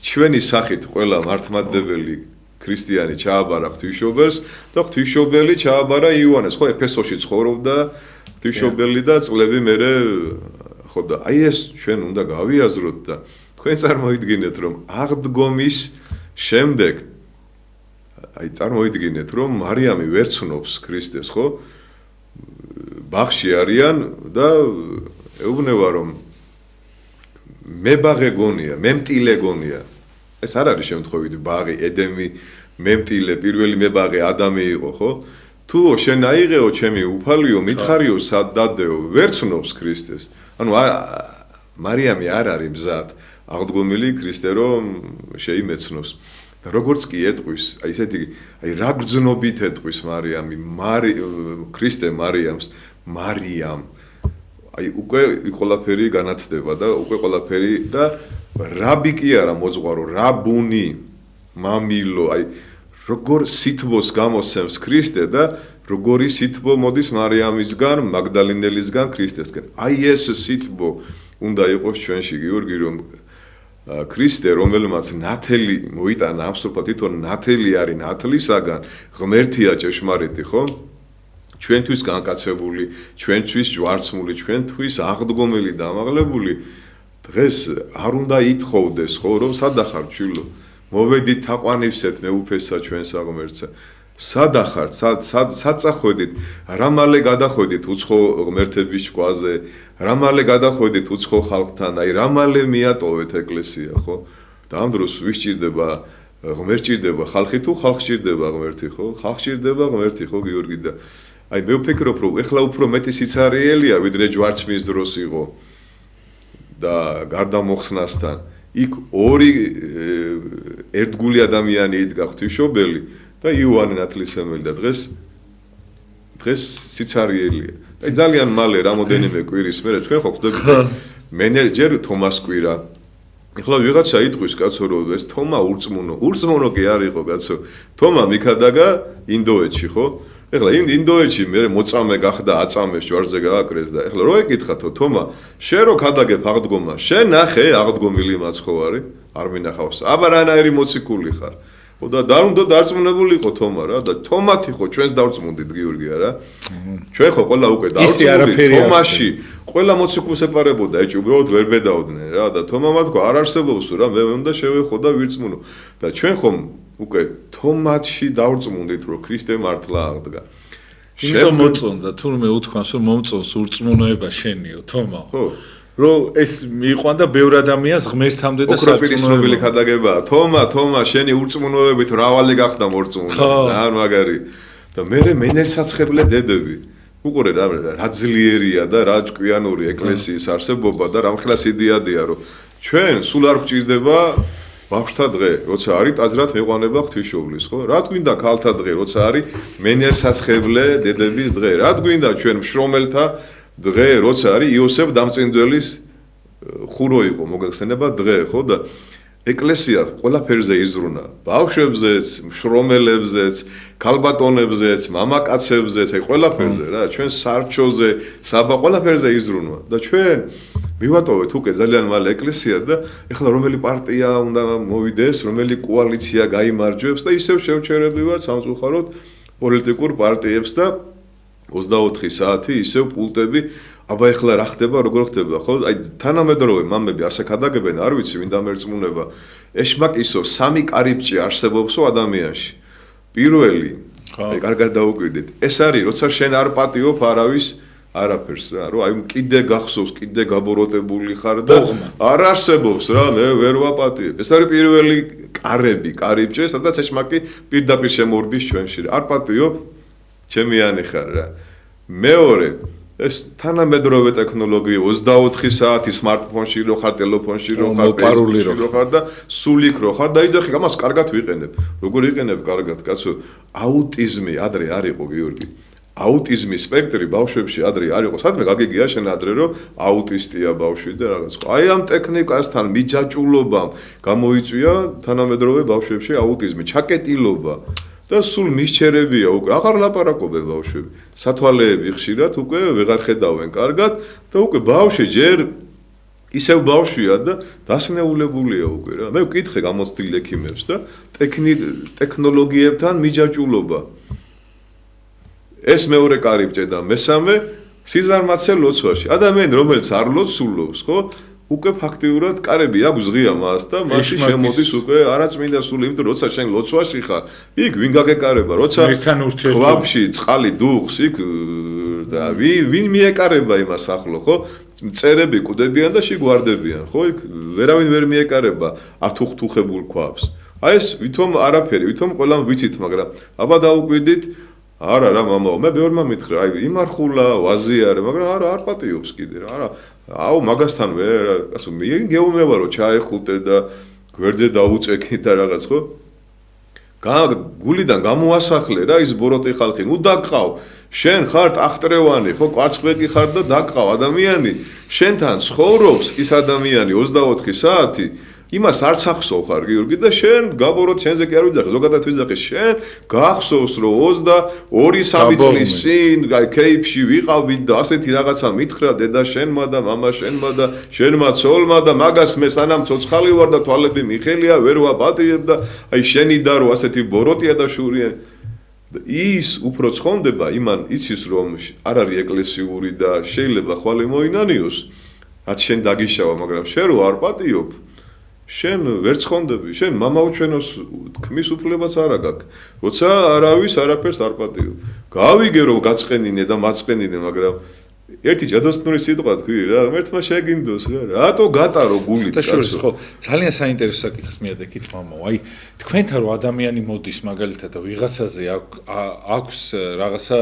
S2: ჩვენი სახით ყველა მართლმადიდებელი ქრისტიანი ჩააბარა ღვთისმშობელს და ღვთისმშობელი ჩააბარა იოანეს. ხო, ეფესოში ცხოვრობდა ღვთისმშობელი და წლები მერე ხო და აი ეს ჩვენ უნდა გავიაზროთ და თქვენ წარმოიდგინეთ რომ აღდგომის შემდეგ აი წარმოიდგინეთ რომ მარიამი ვერ ცნობს ქრისტეს, ხო? ბაღში არიან და ეუბნება რომ მებაღე გონია, მემტილე გონია. ეს არ არის შემთხვევით ბაღი, ედემი, მემტილე, პირველი მებაღე ადამი იყო, ხო? თუ შენ აიღეო ჩემი უფალიო, მითხარიო სად დადეო, ვერ ცნობს ქრისტეს. ანუ მარიამი არ არის მზად აღდგომილი ქრისტე რომ შეიმეცნოს. და როგორც კი ეტყვის, აი ესეთი, აი რა გრძნობით ეტყვის მარიამი, ქრისტე მარიამს, მარიამ. აი უკვე ყველაფერი განათდება და უკვე ყველაფერი და რაბი კი არა მოძღვარო, რაბუნი, მამილო, აი როგორ სითბოს გამოსცემს ქრისტე და როგორი სითბო მოდის მარიამისგან, მაგდალინელისგან ქრისტესკენ. აი ეს სითბო უნდა იყოს ჩვენში, გიორგი, რომ ქრისტე, რომელმაც ნათელი მოიტანა აბსოლუტურად თვითონ ნათელი არის ნათლისაგან, ღმერთია ჭეშმარიტი, ხო? ჩვენთვის განკაცებული, ჩვენთვის ჯვარცმული, ჩვენთვის აღდგომელი და ამაღლებული დღეს არ უნდა ითხოვდეს, ხო, რომ სადახარ ჩვილო, მოვედით თაყვანივსეთ მეუფესა ჩვენს აღმერთსა. სადახარ, სად წახვედით, რა მალე გადახვედით უცხო ღმერთების ჭკვაზე, რა მალე გადახვედით უცხო ხალხთან, აი რა მალე მიატოვეთ ეკლესია, ხო? და ამ დროს ვის ჭირდება ღმერთი ჭირდება ხალხი თუ ხალხი ჭირდება ღმერთი, ხო? ხალხი ჭირდება ღმერთი, ხო, გიორგი და აი მე ვფიქრობ, რომ ეხლა უფრო მეტი სიცარიელია, ვიდრე ჯვარცმის დროს იყო და გარდამოხსნასთან. იქ ორი ერთგული ადამიანი იდგა ღვთისმშობელი და იოანე ნათლისმცემელი და დღეს სიცარიელია. აი ძალიან მალე რამოდენიმე კვირის მერე ჩვენ ხო ხვდებით მენეჯერ თომას კვირა. ეხლა ვიღაცა იტყვის კაცო რომ ეს თომა ურწმუნო კი არ იყო კაცო. თომა მიქადაგა ინდოეთში, ხო? ეხლა ინდოეთში მე მოწამე გახდა აწამეს ჯვარზე გააკრეს და ეხლა რო ეკითხათო თომა შენ რო ქადაგებ აღდგომა შენ ნახე აღდგომილი მაცხოვარი არ მინახავს აბა რანაირი მოციქული ხარ ხო და უნდა დარწმუნებული იყო თომა რა და თომათი ხო ჩვენს დავწმუნდით გიორგი არა ჩვენ ხო ყველა უკვე დავწმუნდით თომაში ყველა მოციქულს ეპარებოდა ეჭი უბრალოდ ვერ ბედაოდნენ რა და თომამ თქვა არ არსებობს რა მე უნდა შევეხო და ვირწმუნო და ჩვენ ხომ უკვე თომათში დავწმუნდით რომ ქრისტე მართლა აღდგა.
S1: იმიტომ მოწონდა თურმე უთქვამს რომ მომწონს ურწმუნოება შენიო თომა.
S2: ხო.
S1: რომ ეს მიიყვანდა ბევრ ადამიანს ღმერთამდე და
S2: სარწმუნოებელი ხადაგებაა. თომა შენი ურწმუნოებით რავალი გახდა მორწმუნე. რა მაგარი. და მე მენელსაცხებლე დედები. უყურე რა ძლიერია და რა ჭკვიანური ეკლესიის არსებობა და რამხელა სიდიადია რომ ჩვენ სულ არ გვჭირდება ბავშვთა დღე, როცა არის ტაძრად მეყვანება ღვთისმშობლის, ხო? რა გვინდა ქალთა დღე, როცა არის მენელსაცხებლე დედების დღე? რა გვინდა ჩვენ მშრომელთა დღე, როცა არის იოსებ დამწინდველის ხურო იყო მოგეხსენება დღე, ხო? და ეკლესია ყველაფერზე იზრუნა, ბავშვებზეც, მშრომელებზეც, ქალბატონებზეც, მამაკაცებზეც, აი ყველაფერზე რა, ჩვენ სარჩოზე, საბა ყველაფერზე იზრუნვა და ჩვენ მივატოვეთ უკვე ძალიან მალე ეკლესია და ეხლა რომელი პარტია უნდა მოვიდეს, რომელი კოალიცია გაიმარჯვებს და ისევ შევჩერები ვარ სამწუხაროდ პოლიტიკურ პარტიებს და 24 საათი ისევ პულტები აბა ეხლა რა ხდება, როგორ ხდება, ხო? აი თანამედროვე მამები ასე ქადაგებენ, არ ვიცი, ვინ დამერწმუნება. ეშმაკისო, სამი კარიბჭე არსებობსო ადამიანში. პირველი, აი კარგად დაუკვირდით. ეს არის, როცა შენ არ პატიოფ არავის არაფერს რა, რომ აი კიდე გახსოვს, კიდე გაბოროტებული ხარ და არ არსებობს რა, მე ვერ ვაპატიებ. ეს არის პირველი კარიბჭე, სადაც ეშმაკი პირდაპირ შემორბის ჩვენში. არ პატიო, ჩემიანი ხარ რა. მეორე, ეს თანამედროვე ტექნოლოგია 24 საათი smartphone-ში რო ხარ, ტელეფონში რო ხარ, Facebook-ში რო ხარ და სულ იქ რო ხარ და იძახი, ამას კარგად ვიყენებ. როგორ იყენებ კარგად, კაცო? აუტიზმი ადრე არ იყო, გიორგი. აუტიზმის სპექტრი ბავშვებში ადრე არ იყო. სადმე გაგიგია შენ ადრე რომ აუტისტია ბავშვი და რაღაც ხო. აი ამ ტექნიკასთან მიჯაჭულობამ გამოიწვია თანამედროვე ბავშვებში აუტიზმი, ჩაკეტილობა და სულ მისჩერებია უკვე. აღარ ლაპარაკობენ ბავშვები. სათვალეები ხშირად უკვე ვეღარ ხედავენ კარგად და უკვე ბავშვი ჯერ ისევ ბავშვია და დასნეულებულია უკვე რა. მე ვკითხე გამოცდილ ექიმებს და ტექნოლოგიებთან მიჯაჭულობა. ეს მეორე კარიბჭე და მესამე სიზარმაცე ლოცვაში. ადამიანი რომელიც არ ლოცულობს, ხო? უკვე ფაქტიურად კარები აქვს ღია მას და მაშინ შემოდის უკვე არაწმინდა სული, იმიტომ როცა შენ ლოცვაში ხარ, იქ ვინ გაგეკარება, როცა ხვაფში წყალი დუხს, იქ და ვინ მიეკარება იმას ახლო, ხო? მწერები კუდებიან და შიგვარდებიან, ხო? იქ ვერავინ ვერ მიეკარება ათუხთუხებულ ქვაფს. აი ეს ვითომ არაფერი, ვითომ ყველამ ვიცით, მაგრამ აბა დაუკვირდით არა რა მამაო, მე ბევრმა მითხრა, აი იმარხულა, ვაზიარე, მაგრამ არა არ პატიობს კიდე რა, არა. აუ მაგასთან ვერ, ასე მე გეუბნება რომ ჩაეხუტე და გვერდზე დაუწექი და რაღაც ხო? გულიდან გამოასახლე რა ის ბოროტი ხალხი, ნუ დაგყავ. შენ ხარ ტახტრევანი, ხო, კვარცხლბეკი ხარ და დაგყავ ადამიანი. შენთან ცხოვრობს ის ადამიანი 24 საათი. იმას არც ახსოვ ხარ გიორგი და შენ გაბოროთ შენზე კი არ ვიძახე ზოგადად ვიძახე შენ გახსოვს რომ 22-3 წლის წინ აი კეიფში ვიყავით და ასეთი რაღაცა მითხრა დედა შენმა და მამა შენმა და შენმა ცოლმა და მაგას მე სანამ ცოცხალი ვარ და თვალები მიხელია ვერ ვაპატიებ და აი შენი და რო ასეთი ბოროტია და შურიანი ის უფრო ცხონდება იმან იცის რომ არ არის ეკლესიური და შეიძლება ხვალე მოინანიოს რაც შენ დაგიშავა მაგრამ შენ რო არ პატიობ შენ ვერ ცხონდები, შენ მამაუჩვენოს თქმის უფლებას არ აქვს. როცა არავის არაფერს არ პატიო. გავიგე რომ გაწყენინე და მაწყენინე, მაგრამ ერთი ჯადოსნური სიტყვა თქვი რა, ღმერთმა შეგინდოს რა. რატო გატარო გულით კაცო?
S1: ხო, ძალიან საინტერესო საკითხს მიადეკით მამაო. აი, თქვენთან რო ადამიანი მოდის მაგალითად და ვიღაცაზე აქვს რაღაცა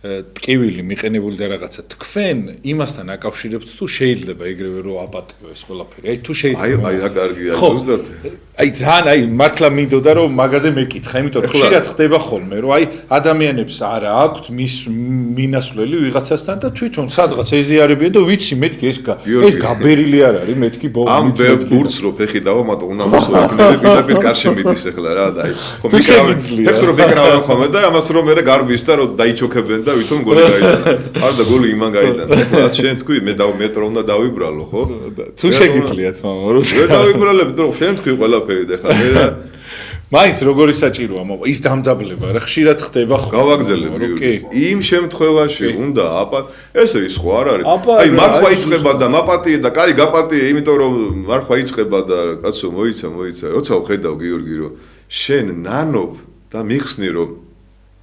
S1: ტკივილი მიყენებული და რაღაცა თქვენ იმასთან აკავშირებთ თუ შეიძლება ეგრევე რომ აპატიო ეს ყველაფერი. აი თუ შეიძლება
S2: აი რა კარგია ზუსტად.
S1: აი ძალიან აი მართლა მინდოდა რომ მაგაზე მეკითხა, იმიტომ რომ ხშირად ხდება ხოლმე რომ აი ადამიანებს არა აქვთ მის მინასვლელი ვიღაცასთან და თვითონ სადღაც ეზიარებიან და ვიცი მეთქი ეს გაბერილი არ არის მეთქი ბოლოს
S2: ამ ბურთს რო ფეხი დავამატო უნამოსო იქნება პირდაპირ კარში მიდის ახლა რა და აი ხო მიკრავენ ფეხს რო ფეკრავენ ხოლმე და ამას რომ მე გარბის და რომ დაიჩოქებენ და ვითომ გოლი გაიტანა. არ და გოლი იმან გაიტანა. ახლა შენ თქვი მე მეტრო უნდა დავიბრალო, ხო?
S1: თუ შეგიძლიათ მამა, რომ
S2: ვერ დავიბრალებ, რომ შენ თქვი ყველაფერი და ხა მე რა.
S1: მაინც როგორი საჭიროა მამა, ის დამდაბლება რა ხშირად ხდება ხო?
S2: გავაგზელებ კი. იმ შემთხვევაში უნდა ესე ის ხო არ არის. აი მარხვა იწყება და მაპატიე და კაი გაპატიე, იმიტომ რომ მარხვა იწყება და კაცო მოიცა. როცა ვხედავ გიორგი რომ შენ ნანობ და მიხსნი რომ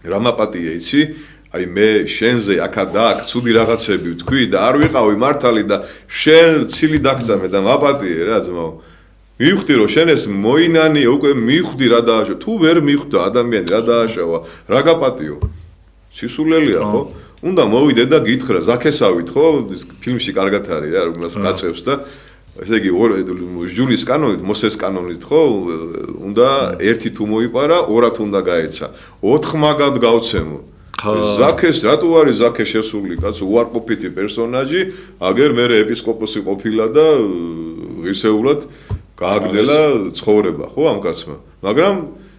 S2: რა მაპატიე იცი? აი მე შენზე აქა და აქ ცუდი რაღაცები ვთქვი და არ ვიყავი მართალი და შენ ცილი დაგწამე და მაპატიე რა ძმაო მივხვდი რომ შენ ეს მოინანიე უკვე მივხვდი რა დააშავა თუ ვერ მივხვდა ადამიანი რა დააშავა რა გაპატიო სისულელია ხო უნდა მოვიდე და გითხრა ზაქესავით ხო ფილმში კარგად არის რა რომელსაც გაწევს და ესე იგი ჯულის კანონით მოსეს კანონით ხო უნდა ერთი თუ მოიპარა ორად უნდა გაეცა 4 მაგად გავცემო ზაქეს რატო არის ზაქე შესული კაცო უარყოფითი პერსონაჟი აგერ მე ეპისკოპოსი ყოფილა და ღირსეულად გააგრძელა ცხოვრება ხო ამ კაცმა მაგრამ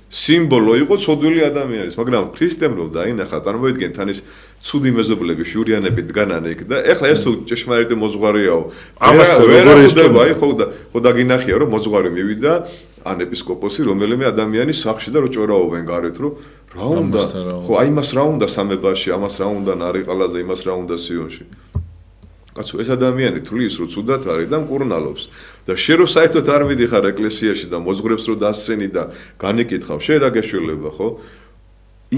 S2: სიმბოლო იყო ცოდვილი ადამიანის მაგრამ ქრისტემ რო დაინახა წარმოიდგენ თან ის ცუდი მეზობლები შურიანები დგანან იქ და ეხლა ეს თუ ჭეშმარიტი მოძღვარიაო ვერ ხვდება აი ხო დაგინახია რომ მოძღვარი მივიდა ან ეპისკოპოსი რომელიმე ადამიანის სახლში და რო ჭორაობენ გარეთ რომ რა უნდა ხო აი მას რა უნდა სამებაში ამას რა უნდა ნარიყალაზე იმას რა უნდა სიონში კაცო ეს ადამიანი თulis რო ცუდად არის და მკურნალობს და შენ რო საერთოდ არ მიდიხარ ეკლესიაში და მოძღვრებს რო დასცენი და განეკითხავ შენ რა გეშველება ხო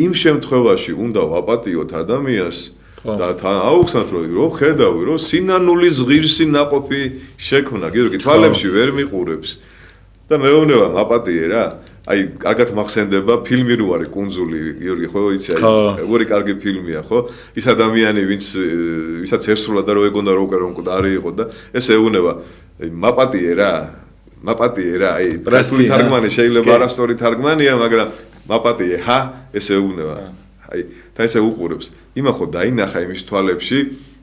S2: იმ შემთხვევაში უნდა ვაპატიოთ ადამიანს და აუხსნათ რომ ხედავი რომ სინანულის ღირსი ნაყოფი შექმნა გიორგი თვალებში ვერ მიყურებს და მეუბნება მაპატიე რა აი კარგად მახსენდება ფილმი რო არის კუნძული გიორგი ხო იცი აი ორი კარგი ფილმია ხო ის ადამიანი ვისაც ესრულა და რო ეგონდა რო უკვე რომ მკვდარი იყო და ეს ეუბნება მაპატიე რა აი ქართული თარგმანი შეიძლება არასწორი თარგმანია მაგრამ მაპატიე ჰა ეს ეუბნება აი და ესე უყურებს იმა ხო დაინახა იმის თვალებში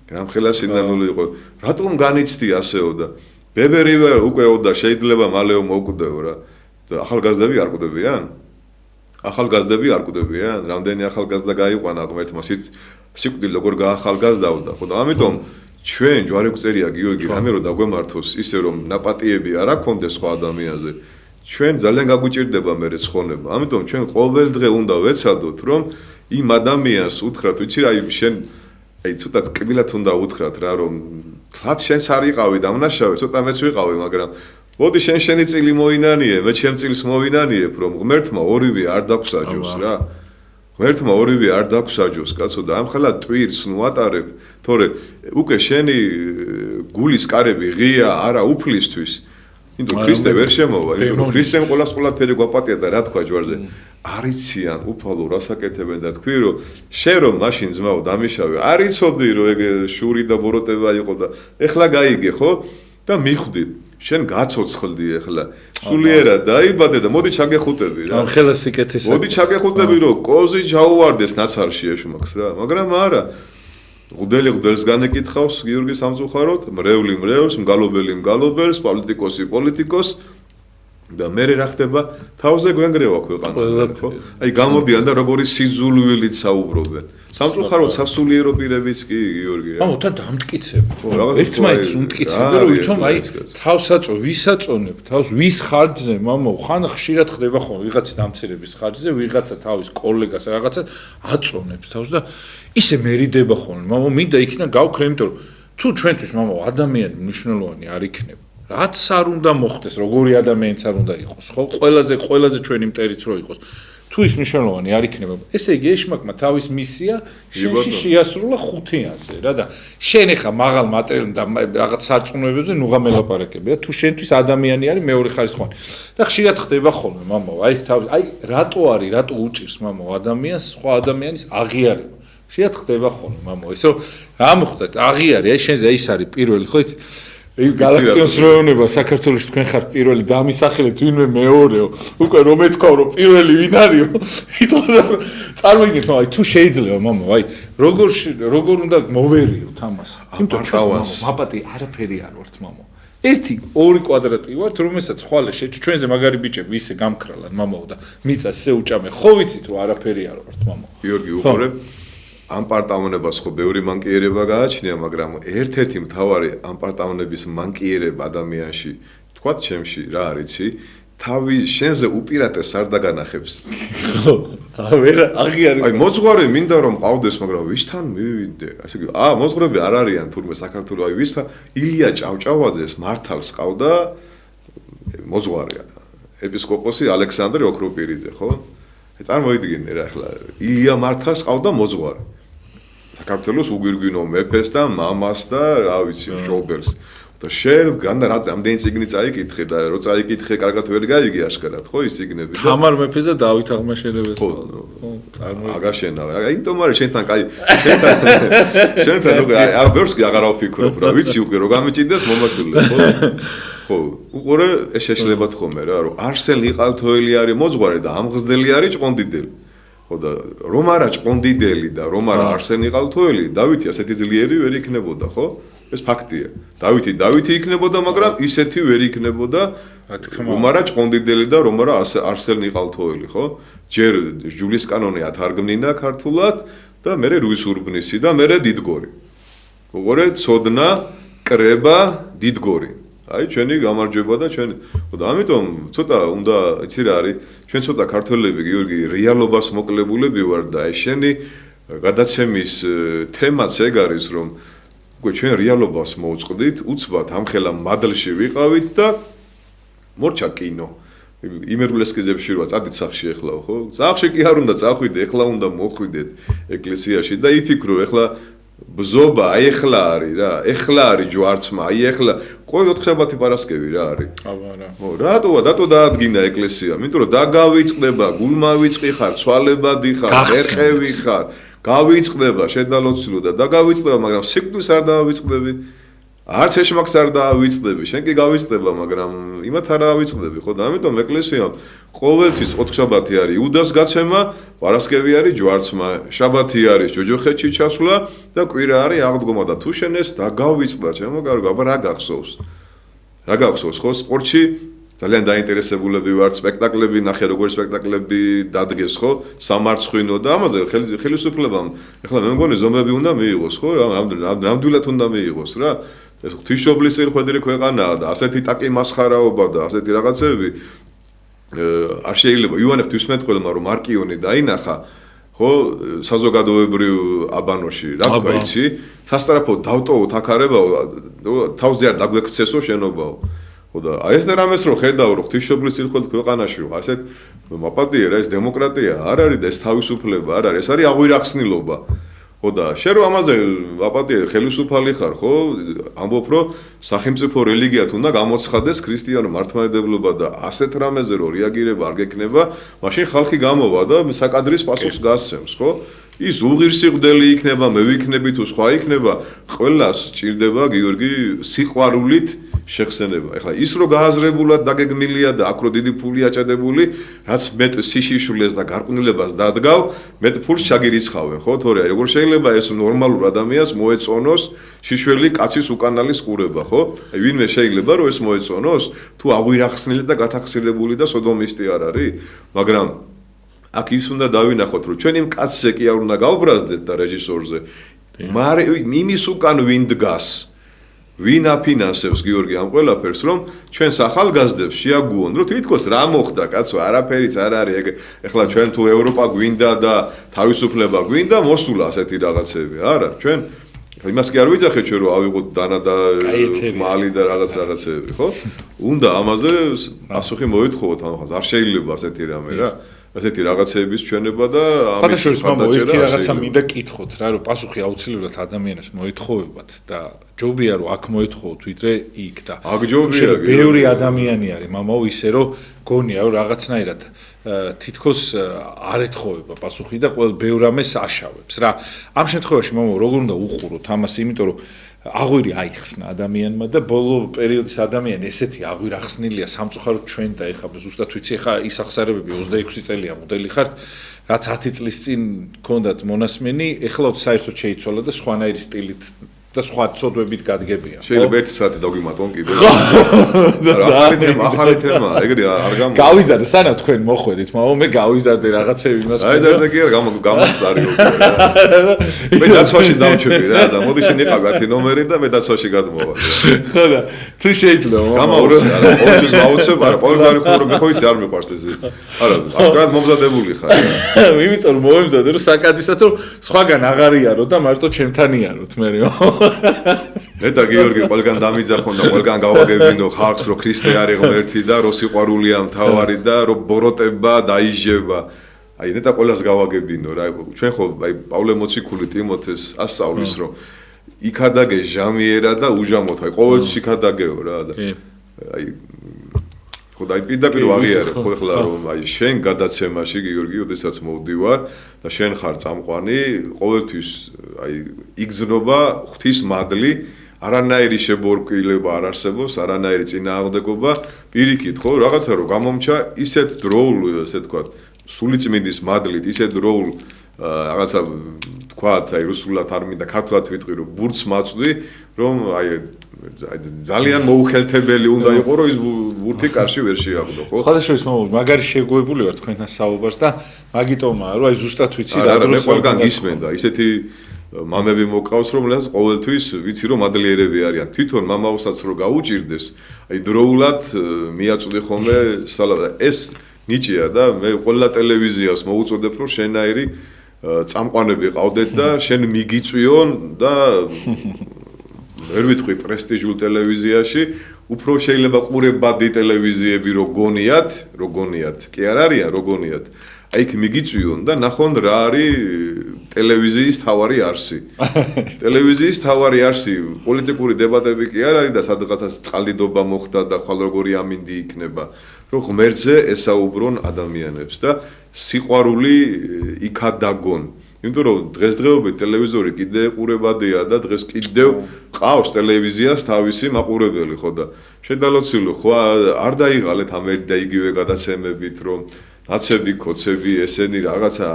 S2: რამხელა სინანული იყო რატომ განიცდი ასეო და ბებერი უკეო და შეიძლება მალეო მოვკვდეო რა და ახალგაზრდები არ კვდებიან? ახალგაზრდები არ კვდებიან? რამდენი ახალგაზრდა გაიყვანა ღმერთმა სიკვდილი როგორ გაახალგაზრდავდა ხო და ამიტომ ჩვენ ჯვარიგვწერია გიორგი რამე რომ დაგვემართოს ისე რომ ნაპატიები არ აქონდეს სხვა ადამიანზე ჩვენ ძალიან გაგვიჭირდება მე ცხონება ამიტომ ჩვენ ყოველ დღე უნდა ვეცადოთ რომ იმ ადამიანს უთხრათ ვიცი რა შენ აი ცოტა კბილად უნდა უთხრათ რა რომ თლაც შენს არ იყავი დამნაშავე ცოტა მეც ვიყავი მაგრამ მოდი შენი წილი მოინანიე, მე ჩემ წილს მოვინანიებ, რომ ღმერთმა ორივე არ დაგვსაჯოს რა. ღმერთმა ორივე არ დაგვსაჯოს, კაცო და ამხელა ტვირს ნუატარებ, თორე უკვე შენი გულის კარები ღია არა უფლისთვის. იმიტომ ქრისტე ვერ შემოვა, იმიტომ ქრისტემ ყველაფერი გვაპატია და რა თქვა ჯვარზე. არიციან უფალო რასაკეთებენ და თქვი რომ შენ რომ მაშინ ძმაო დამიშავე, არიცოდი რომ ეგ შური და ბოროტება იყო და ეხლა გაიგე ხო? და მიხვდი შენ გაცოცხლდი ახლა სულიერად დაიბადე და მოდი ჩაგეხუტები რა
S1: ამხელა სიკეთესა
S2: მოდი ჩაგეხუტები რომ კოზი ჩაუვარდეს ნაცარში ეშმაკს რა მაგრამ არა ღუდელს განეკითხავს გიორგი სამწუხაროდ მრევლი მრევლს მგალობელი მგალობელს პოლიტიკოსი და მე რა ხდება თავზე გვენგრევა ქვეყანა ხო აი გამოდიან და როგორი სიძულვილით საუბრობენ სამწუხაროდ სასულიერო პირებიც კი გიორგი რა
S1: თან დამტკიცებ ერთმანეთს უმტკიცებ რომ ვითომ აი ვისაწონებ თავს ვის ხარჯზე მამო ხან ხშირად ხდება ხო ვიღაცა დამცირების ხარჯზე ვიღაცა თავის კოლეგას რაღაცა აწონებს თავს და ისე მერიდება ხოლმე მამო მინდა იქნა გავქრე იმიტომ რომ თუ ჩვენთვის მამო ადამიანი მნიშვნელოვანი არ იქნება რაც არ უნდა მოხდეს, როგორი ადამიანიც არ უნდა იყოს, ხო? ყველაზე ჩვენი მტერიც რო იყოს. თუ ის მნიშვნელოვანი არ იქნება. ესე იგი ეშმაკმა თავის მისია შენში შეასრულა ხუთიანზე, რა და შენ ახლა მაღალ მატერიალ და რაღაც სარწმუნოებებზე ნუღა მელაპარაკები და თუ შენთვის ადამიანი არის მეორე ხარისხოვანი. და ხშირად ხდება ხოლმე, მამო, აი რატო უჭირს მამო ადამიანს სხვა ადამიანის აღიარება. ხშირად ხდება ხოლმე, მამო, ეს რომ რა მოხდეთ, აღიარე, აი შენზე ის არის პირველი, ხო იცი? გალაქტიონის რაიონება საქართველოში თქვენ ხართ პირველი დამისახელეთ ვინმე მეორეო უკვე რომ ეთქვა რომ პირველი ვინ არისო იტყოდა წარმოიდგინეთ აი თუ შეიძლება მამო აი როგორ უნდა მოვერიოთ ამას იმიტომ რომ მაპატი არაფერი არ ვართ მამო ერთი ორი კვადრატი ვართ რომელსაც ხვალე ჩვენზე მაგარი ბიჭები ისე გამქრალან მამო და მიწას ისე უჭამე ხო ვიცით რომ არაფერი არ ვართ მამო
S2: გიორგი უყურებ ამ პარტავნებას ხო ბევრი მანკიერება გააჩნია, მაგრამ ერთ-ერთი მთავარი ამ პარტავნების მანკიერება ადამიანში, თქვათ ჩემში რა არიცი, თავი შენზე უპირატეს არ დაგანახებს.
S1: ხო, ვერ აღიარე.
S2: აი მოძღვარი მინდა რომ ყავდეს, მაგრამ ვისთან მივიდე? ასე იგი, მოძღვრები არ არიან თურმე საქართველოს, აი ვისთან ილია ჭავჭავაძეს მართალს ყავდა მოძღვარია. ეპისკოპოსი ალექსანდრე ოქროპირიძე, ხო? წარმოიდგინე რა ახლა ილია მართალს ყავდა მოძღვარი. საქართველოს უგვირგვინო მეფეს და მამას და რა ვიცი შობელს და შენ განდა რამდენი წიგნი წაიკითხე და რო წაიკითხე კარგად ვერ გაიგე აშკარად ხო ის წიგნები და
S1: თამარ მეფეს და დავით აღმაშენებელს
S2: ხო აგაშენა რა იმიტომ მაგრამ შენთან კაი შენთან უკვე აი ბევრს კი აღარ ავფიქრობ რა ვიცი უკვე რო გამიჭიდეს მომაკვირლე ხო უყურე ეს შეიძლება თქომე რა რომ არსენ იყალთოელი არის მოძღვარი და ამღზდელი არის ჭყონდიდელი ხო და რომ არა ჭყონდიდელი და რომ არა არსენ იყალთოელი დავითი ასეთი ძლიერი ვერ იქნებოდა ხო ეს ფაქტია დავითი იქნებოდა მაგრამ ისეთი ვერ იქნებოდა რომ არა ჭყონდიდელი და რომ არა არსენ იყალთოელი ხო ჯერ ჯულის კანონი ათარგმნინა ქართულად და მერე რუისურბნისი და მერე დიდგორი უყურე ცოდნა კრება დიდგორი აი ჩვენი გამარჯვება და ჩვენ და ამიტომ ცოტა უნდა იცი რა არის ჩვენ ცოტა ქართველები გიორგი რეალობას მოკლებულები ვარ და აი შენი გადაცემის თემაც ეგ არის რომ უკვე ჩვენ რეალობას მოვწყდით უცბად ამხელა მადლში ვიყავით და მორჩა კინო იმერულეს კიზებში როა წადით სახში ეხლა ხო სახში კი არ უნდა წახვიდე ეხლა უნდა მოხვიდეთ ეკლესიაში და იფიქრო ეხლა ბზობა აი ეხლა არის რა, ეხლა არის ჯვარცმა, აი ეხლა ყოველ ოთხშაბათი პარასკევი რა არის.
S1: აბა რა.
S2: რატო დაადგინა ეკლესია? იმიტომ რომ დაგავიწყდება, გულმავიწყი ხარ, ცვალებადი ხარ, ერყევი ხარ, გავიწყდება შედალოცილო და დაგავიწყდება, მაგრამ სიკვდილს არ დავიწყდები. არც ეშმაკს არ დავიწყდები, შენ კი გავიწყდება, მაგრამ იმათ არ დავიწყდები, ხო? და ამიტომ ეკლესიამ ყოველთვის ოთხშაბათი არის იუდას გაცემა, პარასკევი არის ჯვარცმა, შაბათი არის ჯოჯოხეთში ჩასვლა და კვირა არის აღდგომა და თუ შენ ეს დაგავიწყდა, ჩემო კარგო, აბა რა გახსოვს? რა გახსოვს, ხო, სპორტში ძალიან დაინტერესებულები ვართ, სპექტაკლები ნახე, როგორ სპექტაკლები დადგეს, ხო? სამარცხვინო და ამაზე ხელისუფლებამ, ეხლა მე მგონი ზომები უნდა მიიღოს, ხო? ნამდვილად უნდა მიიღოს რა. ეს ღვთისმშობლის წინხვედრი ქვეყანაა და ასეთი ტაკი მასხარაობა და ასეთი რაღაცები არ შეიძლება იოანე ღვთისმეტყველმა რომ მარკიონი დაინახა ხო საზოგადოებრივ აბანოში რა თქვა იცი სასტრაფოდ დავტოვოთ აქ არებაო თავზე არ დაგვექცესო შენობაო ხო და აი ეს რამეს რო ხედავ რომ ღვთისმშობლის წინხვედრი ქვეყანაში რომ ასეთ მაპატიერა ეს დემოკრატია არ არის და ეს თავისუფლება არ არის ეს არის აღვირახსნილობა ხო და შენ რომ ამაზე აპატიე ხელისუფალი ხარ ხო ამბობ რომ სახელმწიფო რელიგიათ უნდა გამოცხადდეს ქრისტიანო მართლმადიდებლობა და ასეთ რამეზე რომ რეაგირება არ გექნება მაშინ ხალხი გამოვა და საკადრის პასუხს გასცემს ხო ის უღირსიყვდელი იქნება მე ვიქნები თუ სხვა იქნება ყველას ჭირდება გიორგი სიყვარულით შეხსენება ეხლა ის რო გააზრებულად დაგეგმილია და აქ რო დიდი ფული აჭადებული რაც მეტ სიშიშვლეს და გარყვნილებას დადგავ მეტ ფულს ჩაგირიცხავენ ხო თორე როგორ შეიძლება ეს ნორმალურ ადამიანს მოეწონოს შიშველი კაცის უკანალის ყურება ხო აი ვინმე შეიძლება რომ ეს მოეწონოს თუ აღვირახსნილი და გათახსილებული და სოდომისტი არ არის მაგრამ აქ ის უნდა დავინახოთ რომ ჩვენ იმ კაცზე კი არ უნდა გავბრაზდეთ და რეჟისორზე მაგრამ იმის უკან ვინ დგას ვინ აფინანსებს გიორგი ამ ყველაფერს რომ ჩვენს ახალგაზრდებს შეაგუონ რომ თითქოს რა მოხდა კაცო არაფერიც არ არის ეგ ეხლა ჩვენ თუ ევროპა გვინდა და თავისუფლება გვინდა მოსულა ასეთი რაღაცები არა ჩვენ იმას კი არ ვიძახეთ ჩვენ რომ ავიღოთ დანა და მალი და რაღაცები ხო უნდა ამაზე პასუხი მოითხოვოთ ამას არ შეიძლება ასეთი რამე რა ასეთი რაღაცების ჩვენება და
S1: ამის ხანდაჭერა ერთი რაღაცა მინდა კითხოთ რა რომ პასუხი აუცილებლად ადამიანებს მოეთხოვებათ და ჯობია რომ აქ მოეთხოვოთ ვიდრე იქ და
S2: აქ ჯობია
S1: ბევრი ადამიანი არის მამაო ისე რომ გონია რომ რაღაცნაირად თითქოს არ ეთხოვება პასუხი და ყოველ ბევრ ამას აშავებს რა ამ შემთხვევაში მამაო როგორ უნდა უყუროთ ამას იმიტომ რომ აღვირი აიხსნა ადამიანმა და ბოლო პერიოდის ადამიანი ესეთი აღვირახსნილია სამწუხაროდ ჩვენ და ეხლა ზუსტად ვიცი ეხლა ის აღსარებები 26 წელია მოდელი ხართ რაც 10 წლის წინ ქონდათ მონასმენი ეხლა საერთოდ შეიცვალა და სხვანაირი სტილით და სხვა ცოდვებით გადგებიან.
S2: შეიძლება ერთი საათი დავგიმატონ კიდე. ახალი თემა, ეგრე არ გამო.
S1: გავიზარდე, სანამ თქვენ მოხვედით, მაგრამ მე გავიზარდე რაღაცები იმას.
S2: გავიზარდე კი არა, გამოსარი უკვე. მე დაცვაში დავჩვევი რა და მოდი შენ იყავი 10 ნომერი და მე დაცვაში გადმოვალ.
S1: ხო და თუ შეიძლება.
S2: გამაურე, არა, ყოველთვის მოვუწევ, არა, ყოველგვარი ხურო მე ხო იცი არ მიყვარს ეს. არა, აშკარად მომზადებული ხარ.
S1: იმიტომ რომ მომემზადე რომ საკადისად რომ სხვაგან აღარიარო და მარტო ჩემთან იაროთ მე რა.
S2: მე და გიორგი ყველგან დამიძახონ და ყველგან გავაგებინო ხალხს რომ ქრისტე არის ღმერთი და რომ სიყვარულია მთავარი და რომ ბოროტება დაიჟება აი ნეტა ყველას გავაგებინო რა ჩვენ ხო აი პავლე მოციქული ტიმოთეს ასწავლის რომ იქადაგე ჟამიერა და უჟამოთ აი ყოველთვის იქადაგეო რა და აი ხო და აი პირდაპირ ვაღიარე ხო ეხლა რომ აი შენ გადაცემაში გიორგი ოდესაც მოვდივარ და შენ ხარ წამყვანი ყოველთვის აი იგზნობა ღვთის მადლი არანაირი შებორკვილება არ არსებობს არანაირი წინააღმდეგობა პირიქით ხო რაღაცა რომ გამომჩა ისეთ დროულ ესე ვთქვათ სულიწმინდის მადლით ისეთ დროულ რაღაცა ვთქვათ აი რუსულად არ მინდა ქართულად ვიტყვი რომ ბურთს მაწვდი რომ აი ძალიან მოუხელთებელი უნდა იყო რომ ის ბურთი კარში ვერ შეაგდო ხო
S1: ხალხშორის მაგარი შეგუებული ვარ თქვენთან საუბარს და მაგიტომაა რომ აი ზუსტად ვიცი რა
S2: დროს მე ყველგან გისმენდა ისეთი მამები მოკავს რომელსაც ყოველთვის ვიცი რომ მადლიერები არიან თვითონ მამაოსაც რო გაუჭირდეს აი დროულად მიაწვდი ხოლმე სალადა ეს ნიჭია და მე ყველა ტელევიზიას მოუწოდებ რომ შენაირი წამყვანები ყავდეთ და შენ მიგიწვიონ და ვერ ვიტყვი პრესტიჟულ ტელევიზიაში უფრო შეიძლება ყურებადი ტელევიზიები რო გონიათ კი არ არიან რო გონიათ აი იქ მიგიწვიონ და ნახონ რა არის ტელევიზიის თავარი არსი. ტელევიზიის თავარი არსი პოლიტიკური დებატები კი არ არის და სადღაც წყალდიდობა მოხდა და ხვალ როგორი ამინდი იქნება. რომ ღმერთზე ესაუბრონ ადამიანებს და სიყვარული იქა დაგონ. იმიტომ რომ დღესდღეობით ტელევიზორი კიდე ეყურებადია და დღეს კიდევ ყავს ტელევიზიას თავისი მაყურებელი ხო და შედალოცილო ხო არ დაიღალეთ ამერტ და იგივე გადაცემებით რომ ნაცები, კოცები, ესენი რაღაცა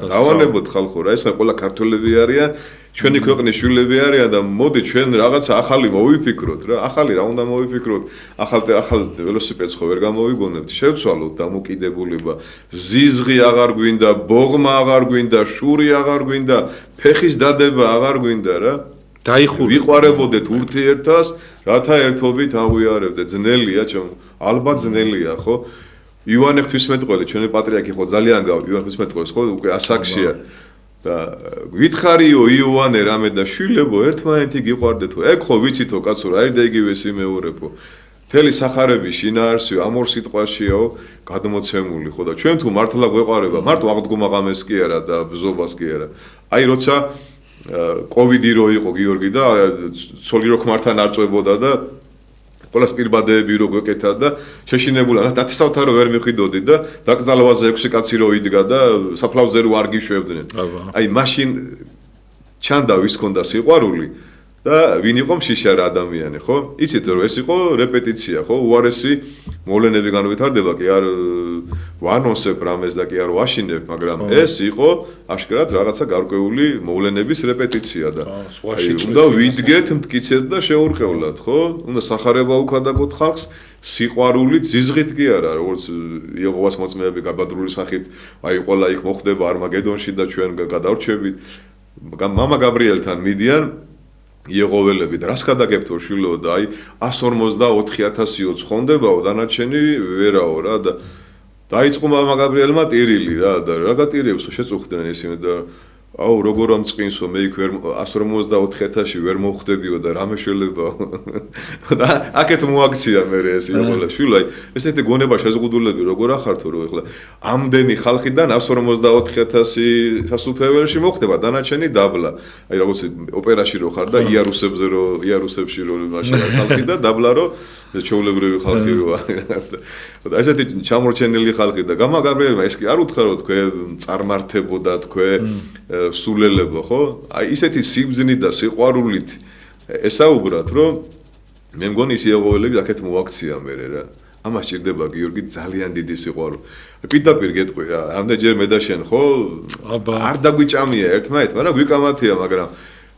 S2: დავანებოთ ხალხო რა ეს ყველა ქართველები არიან ჩვენი ქვეყნის შვილები არიან და მოდი ჩვენ რაღაცა ახალი მოვიფიქროთ რა ახალი რა უნდა მოვიფიქროთ ახალ ველოსიპედს ხო ვერ გამოვიგონებთ შევცვალოთ დამოკიდებულება ზიზღი აღარ გვინდა ბოღმა აღარ გვინდა შური აღარ გვინდა ფეხის დადება აღარ გვინდა რა
S1: დაიხურეთ
S2: ვიყვარებოდეთ ურთიერთას რათა ერთობით აღვიარებდეთ ძნელია ჩემ ალბათ ძნელია ხო ივანე ღვთისმეტყველი ჩვენი პატრიარქი ხო ძალიან გავი ივანე ღვთისმეტყველს ხო უკვე ასაკშია და გითხარიო იოანე რამე და შვილებო ერთმანეთი გიყვარდეთო ეგ ხო ვიცითო კაცო რა არის და იგივე სიმეორებო მთელი სახარები შინაარსიო ამ ორ სიტყვაშიაო გადმოცემული ხო და ჩვენ თუ მართლა გვეყარება მარტო აღდგომა ღამეს კი არა და ბზობას კი არა აი როცა კოვიდი რო იყო გიორგი და ცოლი რო ქმართან არ წვებოდა და ყველა პირბადეები რო გვეკეთა და შეშინებულა დათესავთა რო ვერ მიხვიდოდი და დაკრძალვაზე 6 კაცი რო იდგა და საფლავზე რო არ გიშვებდნენ აი მაშინ ჩანდა ვის ქონდა სიყვარული და ვინ იყო მშიშარ ადამიანი ხო იცით რომ ეს იყო რეპეტიცია ხო უარესი მოვლენები განვითარდება კი არ ვანონსებ რამეს და კი არ ვაშინებ მაგრამ ეს იყო აშკარად რაღაცა გარკვეული მოვლენების რეპეტიცია და უნდა ვიდგეთ მტკიცეთ და შეურყევლად ხო უნდა სახარება უქადაგოთ ხალხს სიყვარულით ზიზღით კი არა როგორც იეჰოვას მოწმეები გაბადრული სახით აი ყველა იქ მოხდება არმაგედონში და ჩვენ გადავრჩებით მამა გაბრიელთან მიდიან იეღოველები და რას გადაგებთო შვილო და აი 154,000-იო ცხონდებაო დანარჩენი ვერაო რა და დაიწყო მამა გაბრიელმა ტირილი რა და რა გატირებსო შეწუხდნენ ისინი და აუ როგორ ამწყინსო მე იქ ვერ 154,000-ში ვერ მოხვდებიო და რამე შველებაო და აქეთ მოაქცია მე ეს იეღოლა შვილო აი ესეთი გონება შეზღუდულები როგორ ახართო რომ ეხლა ამდენი ხალხიდან 154,000 სასუფეველში მოხდება დანარჩენი დაბლა აი როგორც ოპერაში რო ხარ და იარუსებში რო მაშინ ხალხი და დაბლა რო ჩაულებრივი ხალხი რო არის და ესეთი ჩამორჩენილი ხალხი და გამა გაბრიელმა ეს კი არ უთხრა რომ თქვენ წარმართებოდა თქვენ სულელებო ხო? აი ისეთი სიბძნით და სიყვარულით ესაუბრათ, რომ მე მგონი ის იეღოველები აქეთ მოაქცია მე რა. ამას ჭირდება გიორგი ძალიან დიდი სიყვარული. პირდაპირ გეტყვი რა, ამდენჯერ მე და შენ ხო? არ დაგვიჭამია ერთმანეთს, მაგრამ გვიკამათია, მაგრამ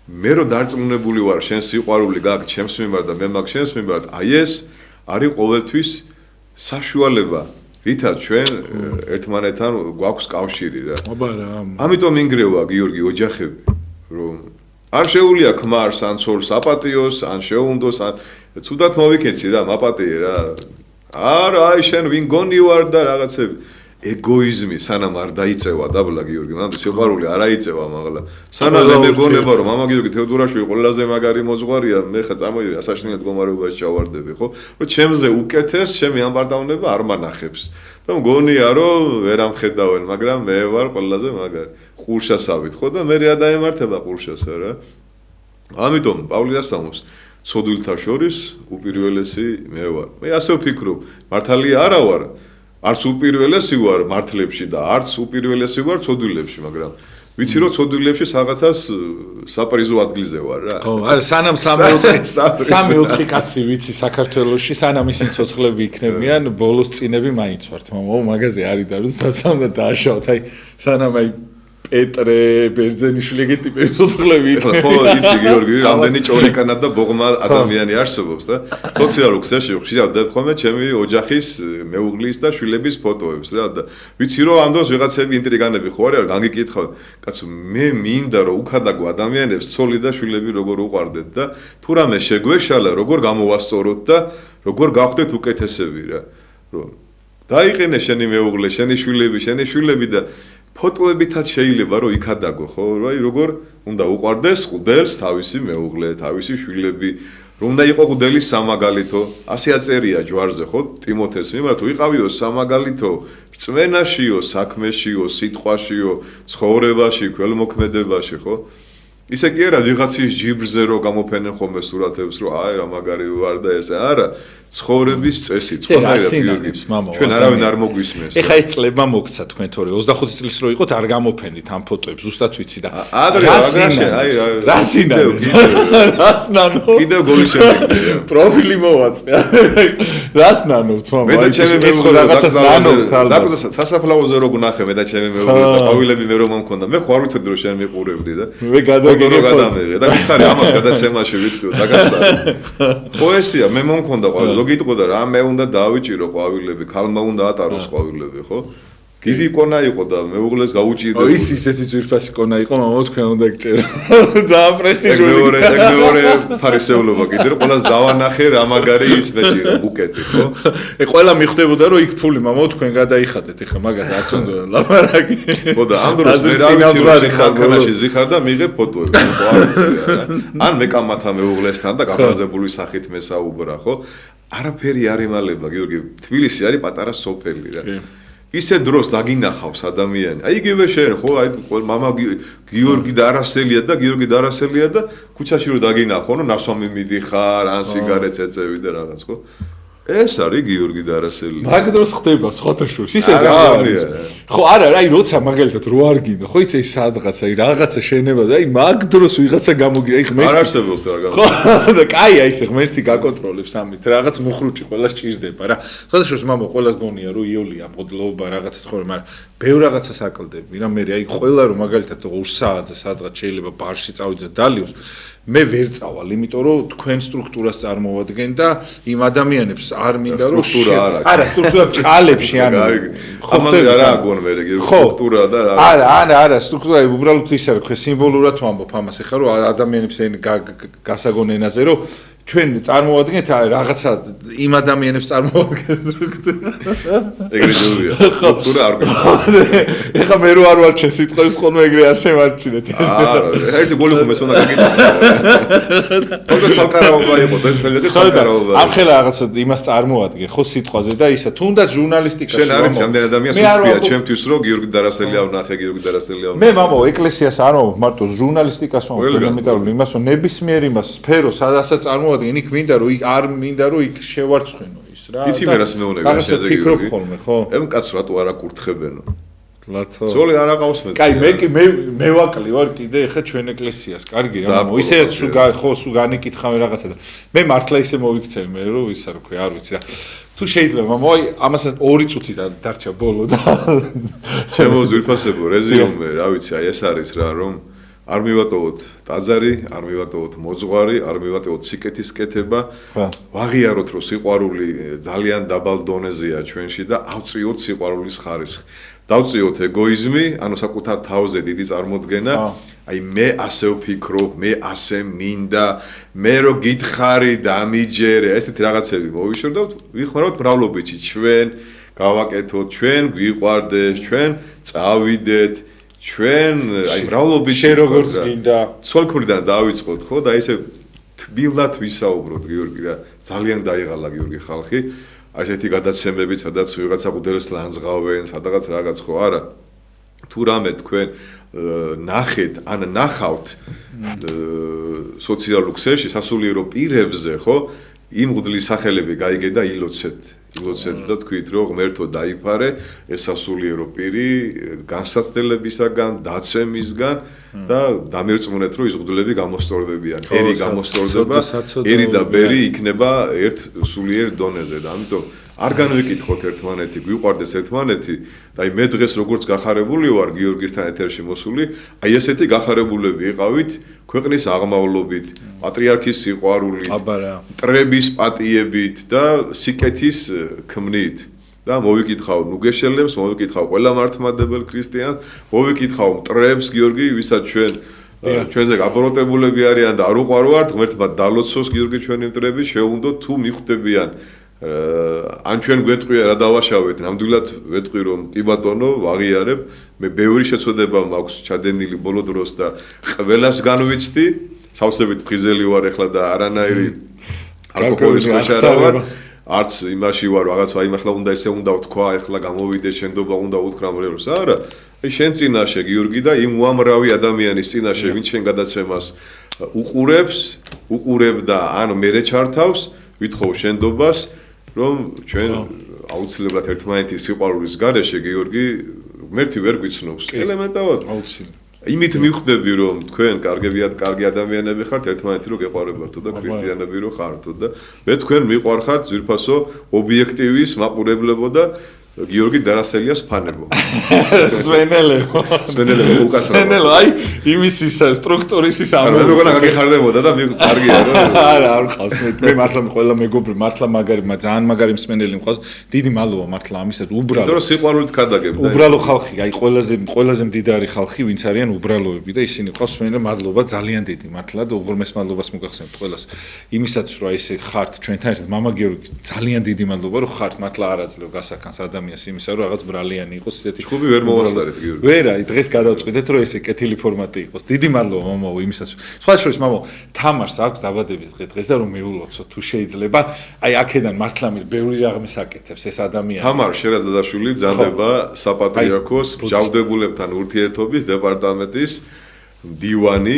S2: მე რო დარწმუნებული ვარ, შენ სიყვარული გაქვს ჩემს მიმართ და მე მაქვს შენს მიმართ, აი ეს არის ყოველთვის საშუალება. რითაც ჩვენ ერთმანეთთან გვაქვს კავშირი რა.
S1: აბა რა.
S2: ამიტომ ინგრევა გიორგი ოჯახები, რომ არ შეუულია ქმარს ან ცოლს აპატიოს, ან შეუნდოს, ან ცუდად მოვიქეცი რა, მაპატიე რა. არა, აი შენ ვინ გონი ვარ და რაღაცები. ეგოიზმი სანამ არ დაიწევა დაბლა გიორგი, მანამდე სიყვარული არ აიწევა მაღლა. სანამ მე მეგონება რომ მამა გიორგი თეოდორაშვილი ყველაზე მაგარი მოძღვარია, მე ხა წამოვიდი ასაშნელი მდგომარეობაში ჩავარდები, ხო? რომ ჩემზე უკეთეს, ჩემი ამბარდავნება არ მანახებს. და მგონია რომ ვერ ამხედავენ, მაგრამ მე ვარ ყველაზე მაგარი. ყურშასავით, ხო და მე რა დაემართება ყურშასა რა. ამიტომ პავლე რასამოს ცოდვილთა შორის უპირველესი მე ვარ. მე ასე ვფიქრობ, მართალია არა ვარ. არც უპირველესი ვარ მართლებში და არც უპირველესი ვარ ცოდვილებში, მაგრამ ვიცი რომ ცოდვილებში რაღაცას საპრიზო ადგილზე ვარ რა.
S1: ხო, არა სანამ 3-4 კაცი ვიცი საქართველოში, სანამ ისინი ცოცხლები იქნებიან, ბოლოს წინები მაინც ვართ. მაგაზე არის და თუმცა დააშავთ, აი სანამ აი პეტრე ბერძენიშვილი ეგეთი ცოცხლები იქნება.
S2: ხო, იცი გიორგი, რამდენი ჭორიკანა და ბოღმა ადამიანი არსებობს და სოციალურ ქსელში ხშირად დაგხვამე ჩემი ოჯახის მეუღლის და შვილების ფოტოებს რა და ვიცი რომ ამ დროს ვიღაცები ინტრიგანები ხო არის, განგიკითხავ, კაცო, მე მინდა რომ უქადაგო ადამიანებს ცოლი და შვილები როგორ უყვარდეთ და თუ რამე შეგვეშალა, როგორ გამოვასწოროთ და როგორ გავხდეთ უკეთესები რა. რომ დაიყენე შენი მეუღლე, შენი შვილები და ფოტოებითაც შეიძლება რომ იქადაგო ხო აი როგორ უნდა უყვარდეს ყუდელს თავისი მეუღლე თავისი შვილები რომ უნდა იყო ყუდელის სამაგალითო ასე აწერია ჯვარზე ხო ტიმოთეს მიმართ ვიყავიო სამაგალითო წმენაშიო, საქმეშიო, სიტყვაშიო, ცხოვრებაში, ქველმოქმედებაში, ხო? ისე კი არა ვიღაცის ჯიბრზე რო გამოფენენ ხოლმე სურათებს, რომ აი რა მაგარი ვარ და ესე არა, ცხოვრების წესით,
S1: ხონაერა გიორგის მამა.
S2: ჩვენ არავინ არ მოგვისმენს.
S1: ეხა ეს წლება მოგცა თქვენ თორე 25 წლის რო იყოთ არ გამოფენდით ამ ფოტოებს, ზუსტად ვიცი და
S2: ადრე აგრაში, აი
S1: რასინა რასნანო
S2: კიდევ გოლის შემდეგია.
S1: პროფილი მოვაწყე. რასნანოთ მამა?
S2: მე და ჩემი
S1: ეს ხო რაღაცას ნანობთ
S2: და სასაფლაოზე რო გნახე მე და ჩემი მეუღლე და ყვავილები მე რომ მომქონდა. მე ხო არ ვიცოდი რომ შენ მიყურებდი და
S1: მე
S2: გადაგიღე და მისხარი ამას გადაცემაში ვიტყვი დაგასწარი. პოეზია მე მომქონდა ყვავილი რო გიტყოდა რა მე უნდა დავიჭირო ყვავილები, ქალმა უნდა ატაროს ყვავილები, ხო? დიდი კონა იყო და მეუღლეს გაუჭირდა.
S1: ის ისეთი ძვირფასი კონა იყო, მამა თქვენ უნდა გჭერო. და პრესტიჟული.
S2: მეორე ფარისეულობა კიდე რომ ყველას დავანახე რა მაგარი ის მეჭირო ბუკეტი, ხო?
S1: ყველა მიხვდებოდა რომ იქ ფული მამა თქვენ გადაიხადეთ, ეხა მაგას არ თუნდა ლაპარაკი.
S2: ხო და ამ დროს მე რა ვიცი რომ ხალხანაში ზიხარ და მიიღე ფოტოები, ხო არ ვიცი რა. ან მე კამათა მეუღლესთან და გაფრაზებული სახით მესაუბრა, ხო? არაფერი არ იმალება, გიორგი, თბილისი არის პატარა სოფელი რა. ისე დროს დაგინახავს ადამიანი. აი იგივე შენ, ხო, აი მამა გიორგი დარასელია და გიორგი დარასელია და ქუჩაში რო დაგინახო, რომ ნასვამი მიდიხარ, ან სიგარეტს ეწევი და რაღაც, ხო? ეს არის გიორგი დარასელი.
S1: მაგ დროს ხდება სხვათაშორის. ისე რა არის. ხო, არა, აი როცა მაგალითად რო არ გინდა, ხო, ისე სადღაც აი რაღაცა შენება და აი მაგ დროს ვიღაცა გამოგია, აი ღმერთი.
S2: არ არსებობს რა გამო.
S1: ხო, და კაია ისე ღმერთი გაკონტროლებს ამით. რაღაც მუხრუჭი ყველას ჭირდება რა. სხვათაშორის მამა ყველას გონია რომ იოლია მოდლობა რაღაცა ცხოვრება, მაგრამ ბევრ რაღაცას აკლდები რა მე აი ყველა რომ მაგალითად 2 საათზე სადღაც შეიძლება ბარში წავიდე დალიოს მე ვერ წავალ, იმიტომ რომ თქვენ სტრუქტურას წარმოვადგენ და იმ ადამიანებს არ მინდა რომ არა სტრუქტურა ჭალებში ანუ
S2: ამაზე არა აგონ მე სტრუქტურა და რა
S1: არა სტრუქტურა უბრალოდ ისე რა ქვია სიმბოლურად ვამბობ ამას ეხლა რომ ადამიანებს გასაგონ ენაზე რომ ჩვენ წარმოვადგენთ რაღაცა იმ ადამიანებს წარმოვადგენთ სტრუქტურა
S2: ეგრე ძვირია სტრუქტურა არ გქონდა
S1: ეხლა მე რო არ ვარჩენ სიტყვებს ხოლმე ეგრე არ შევარჩინეთ
S2: არა ერთი გოლი ხომ ეს უნდა გაკეთო თორე სალკარავა იყო და ეს ნეგატი სალკარავა
S1: ამ ხელა რაღაცა იმას წარმოვადგენ ხო სიტყვაზე და ისა თუნდაც ჟურნალისტიკაში
S2: შენ არის ამდენ ადამიანს უქმია ჩემთვის რომ გიორგი დარასელია ვნახე გიორგი დარასელია
S1: მე მამო ეკლესიას არ ვამბობ მარტო ჟურნალისტიკას ვამბობ ელემენტარული იმას რომ ნებისმიერ იმას სფერო სადასაც წარმოვადგენ იქ მინდა რომ იქ არ მინდა რომ იქ შევარცხენო ის რა
S2: იცი მე რას მეუბნები
S1: შენზე გიორგი ხო
S2: ემ კაც რატო არ აკურთხებენო
S1: ლათო
S2: ზოლი არ აყავს მე
S1: კაი მე ვაკლი ვარ კიდე ეხა ჩვენ ეკლესიას კარგი რა მამო ისე ხო სულ განიკითხავენ რაღაცა და მე მართლა ისე მოვიქცევი მე რომ ისა რა ქვია არ ვიცი და თუ შეიძლება მამო აი ამასაც 2 წუთი დარჩა ბოლო და
S2: ჩემო ზურფასებო რეზიუმე რა ვიცი აი ეს არის რა რომ არ მივატოვოთ ტაძარი, არ მივატოვოთ მოძღვარი, არ მივატოვოთ სიკეთის კეთება. ვაღიაროთ რომ სიყვარული ძალიან დაბალ დონეზეა ჩვენში და ავწიოთ სიყვარულის ხარისხი. დავწიოთ ეგოიზმი, ანუ საკუთარ თავზე დიდი წარმოდგენა. აი მე ასე ვფიქრობ, მე ასე მინდა, მე რო გითხარი და მიჯერე, ესეთი რაღაცები მოვიშორდოთ, ვიხმაროთ მრავლობითი ჩვენ, გავაკეთოთ ჩვენ, გვიყვარდეს ჩვენ, წავიდეთ ჩვენ აი მრავლობით
S1: შენ როგორც გინდა
S2: ცოლქმრიდან დავიწყოთ ხო და ისე თბილად ვისაუბროთ გიორგი რა ძალიან დაიღალა გიორგი ხალხი აი ესეთი გადაცემებით სადაც ვიღაცა ყუდელს ლანძღავენ სადღაც რაღაც ხო არა თუ რამე თქვენ ნახეთ ან ნახავთ სოციალურ ქსელში სასულიერო პირებზე ხო იმ მღვდლის სახელები გაიგე და ილოცეთ და თქვით რომ ღმერთო დაიფარე ეს სასულიერო პირი განსაცდელებისაგან, დაცემისგან და დამერწმუნეთ რომ ის მღვდლები გამოსწორდებიან. ერი გამოსწორდება, ერი და ბერი იქნება ერთ სულიერ დონეზე და ამიტომ არ განვიკითხოთ ერთმანეთი, გვიყვარდეს ერთმანეთი და აი მე დღეს როგორც გახარებული ვარ გიორგისთან ეთერში მოსული, აი ესეთი გახარებულები იყავით ქვეყნის აღმავლობით, პატრიარქის სიყვარულით, მტრების პატიებით და სიკეთის ქმნით. და მოვიკითხავ ნუგეშელებს, მოვიკითხავ ყველა მართლმადებელ ქრისტიანს, მოვიკითხავ მტრებს გიორგი, ვისაც ჩვენზე გაბოროტებულები არიან და არ უყვარვართ, ღმერთმა დალოცოს გიორგი ჩვენი მტრები, შეუნდოთ თუ მიხვდებიან ან ჩვენ გვეტყვია რა დავაშავეთ, ნამდვილად ვეტყვი რომ კი ბატონო, ვაღიარებ, მე ბევრი შეცდოდება მაქვს ჩადენილი ბოლო დროს და ყველას განვიცდი, სავსებით ფხიზელი ვარ ახლა და არანაირი ალკოჰოლის მაშარა ვარ არც იმაში ვარ რაღაც აი ახლა უნდა ესე უნდა ვთქვა, ახლა გამოვიდე შენდობა უნდა უთხრა მრევლს. არა, აი შენ წინაშე გიორგი და იმ უამრავი ადამიანის წინაშე, ვინც შენ გადაცემას უყურებდა, ანუ მერე ჩართავს, ვითხოვ შენდობას, რომ ჩვენ აუცილებლად ერთმანეთის სიყვარულის გარეშე გიორგი ღმერთი ვერ გვიცნობს. ელემენტარულად.
S1: აუცილებლად.
S2: იმით მივხვდები რომ თქვენ კარგი ადამიანები ხართ, ერთმანეთი რო გეყარებართო და ქრისტიანები რო ხართო და მე თქვენ მიყვარხართ ძვირფასო ობიექტივის მაყურებლებო და გიორგი დარასელიას ფანებო.
S1: სვენელებო
S2: უკასრა.
S1: სვენელო, აი იმის ის სტრუქტურის ის
S2: არა, მე მგონა გაგეხარდებოდა და მე კარგია რა.
S1: არა, არ ყავს მე მართლა ყველა მეგობრი მართლა მაგარი, ძალიან მაგარი მსმენელი მყავს. დიდი მადლობა მართლა ამისად უბრალო.
S2: იმიტომ რომ სიყვარულით ქადაგებ და
S1: უბრალო ხალხი, აი ყველაზე მდიდარი ხალხი, ვინც არიან უბრალოები და ისინი ყავს მსმენელი, მადლობა ძალიან დიდი მართლა და უღრმეს მადლობას მოგახსენებთ ყველას. იმისაც რომ აი ესე ხართ ჩვენთან ერთად, მამა გიორგი, ძალიან დიდი მადლობა რომ ხართ, მართლა არ აძლევ გასახანს ადამიანს იმისა რომ რაღაც ბრალიანი იყოს ესეთი.
S2: ჯგუფი ვერ მოვასწარეთ გიორგი.
S1: ვერ, აი დღეს გადავწყვიტეთ რომ ესე კეთილი ფორმატი იყოს. დიდი მადლობა მამაო იმისაც. სხვა შორის მამაო, თამარს აქვს დაბადების დღეს და რომ მიულოცო თუ შეიძლება, აი აქედან მართლა ბევრი რამეს აკეთებს ეს ადამიანი.
S2: თამარ შერაზადაშვილი ბრძანდება საპატრიარქოს ჯავდებულებთან ურთიერთობის დეპარტამენტის მდივანი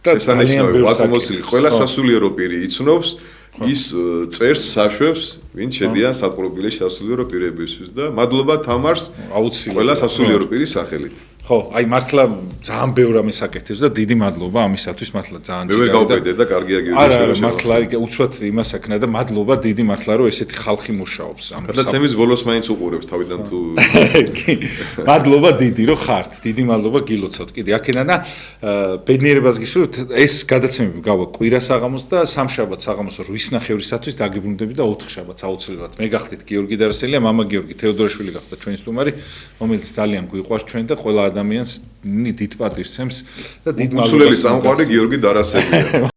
S1: და
S2: შესანიშნავი ვაწმოსილი ყველა სასულიერო პირი იცნობს ის წერს საშვებს ვინც შედიან საპროფილე სასულიერო პირებისთვის და მადლობა თამარს
S1: აუცილებლად
S2: ყველა სასულიერო პირის სახელით.
S1: ხო, აი მართლა ძალიან ბევრ რამეს აკეთებს და დიდი მადლობა ამისათვის მართლა ძალიან
S2: მე ვერ გავბედე და კარგია გიორგი.
S1: არა, მართლა უცბად იმას აკნა და მადლობა დიდი მართლა რომ ესეთი ხალხი მუშაობს ამ
S2: გადაცემის ბოლოს მაინც უყურებს თავიდან თუ
S1: მადლობა დიდი რომ ხართ. დიდი მადლობა გილოცავთ. კიდე აქედან და ბედნიერებას გისურვებთ. ეს გადაცემები გავა კვირა საღამოს და სამშაბათ საღამოს 8:00-ისათვის დაგიბრუნდები და 4 შაბათს აუცილებლად. მე გახდით გიორგი დარასელია, მამა გიორგი თეოდორაშვილი გახდა ჩვენი სტუმარი, რომელიც ძალიან გვიყვარს ჩვენ და ყველა ადამიანს დიდ პატივს ცემს და დიდ მადლობას.
S2: უცვლელი სამყარო გიორგი დარასელია.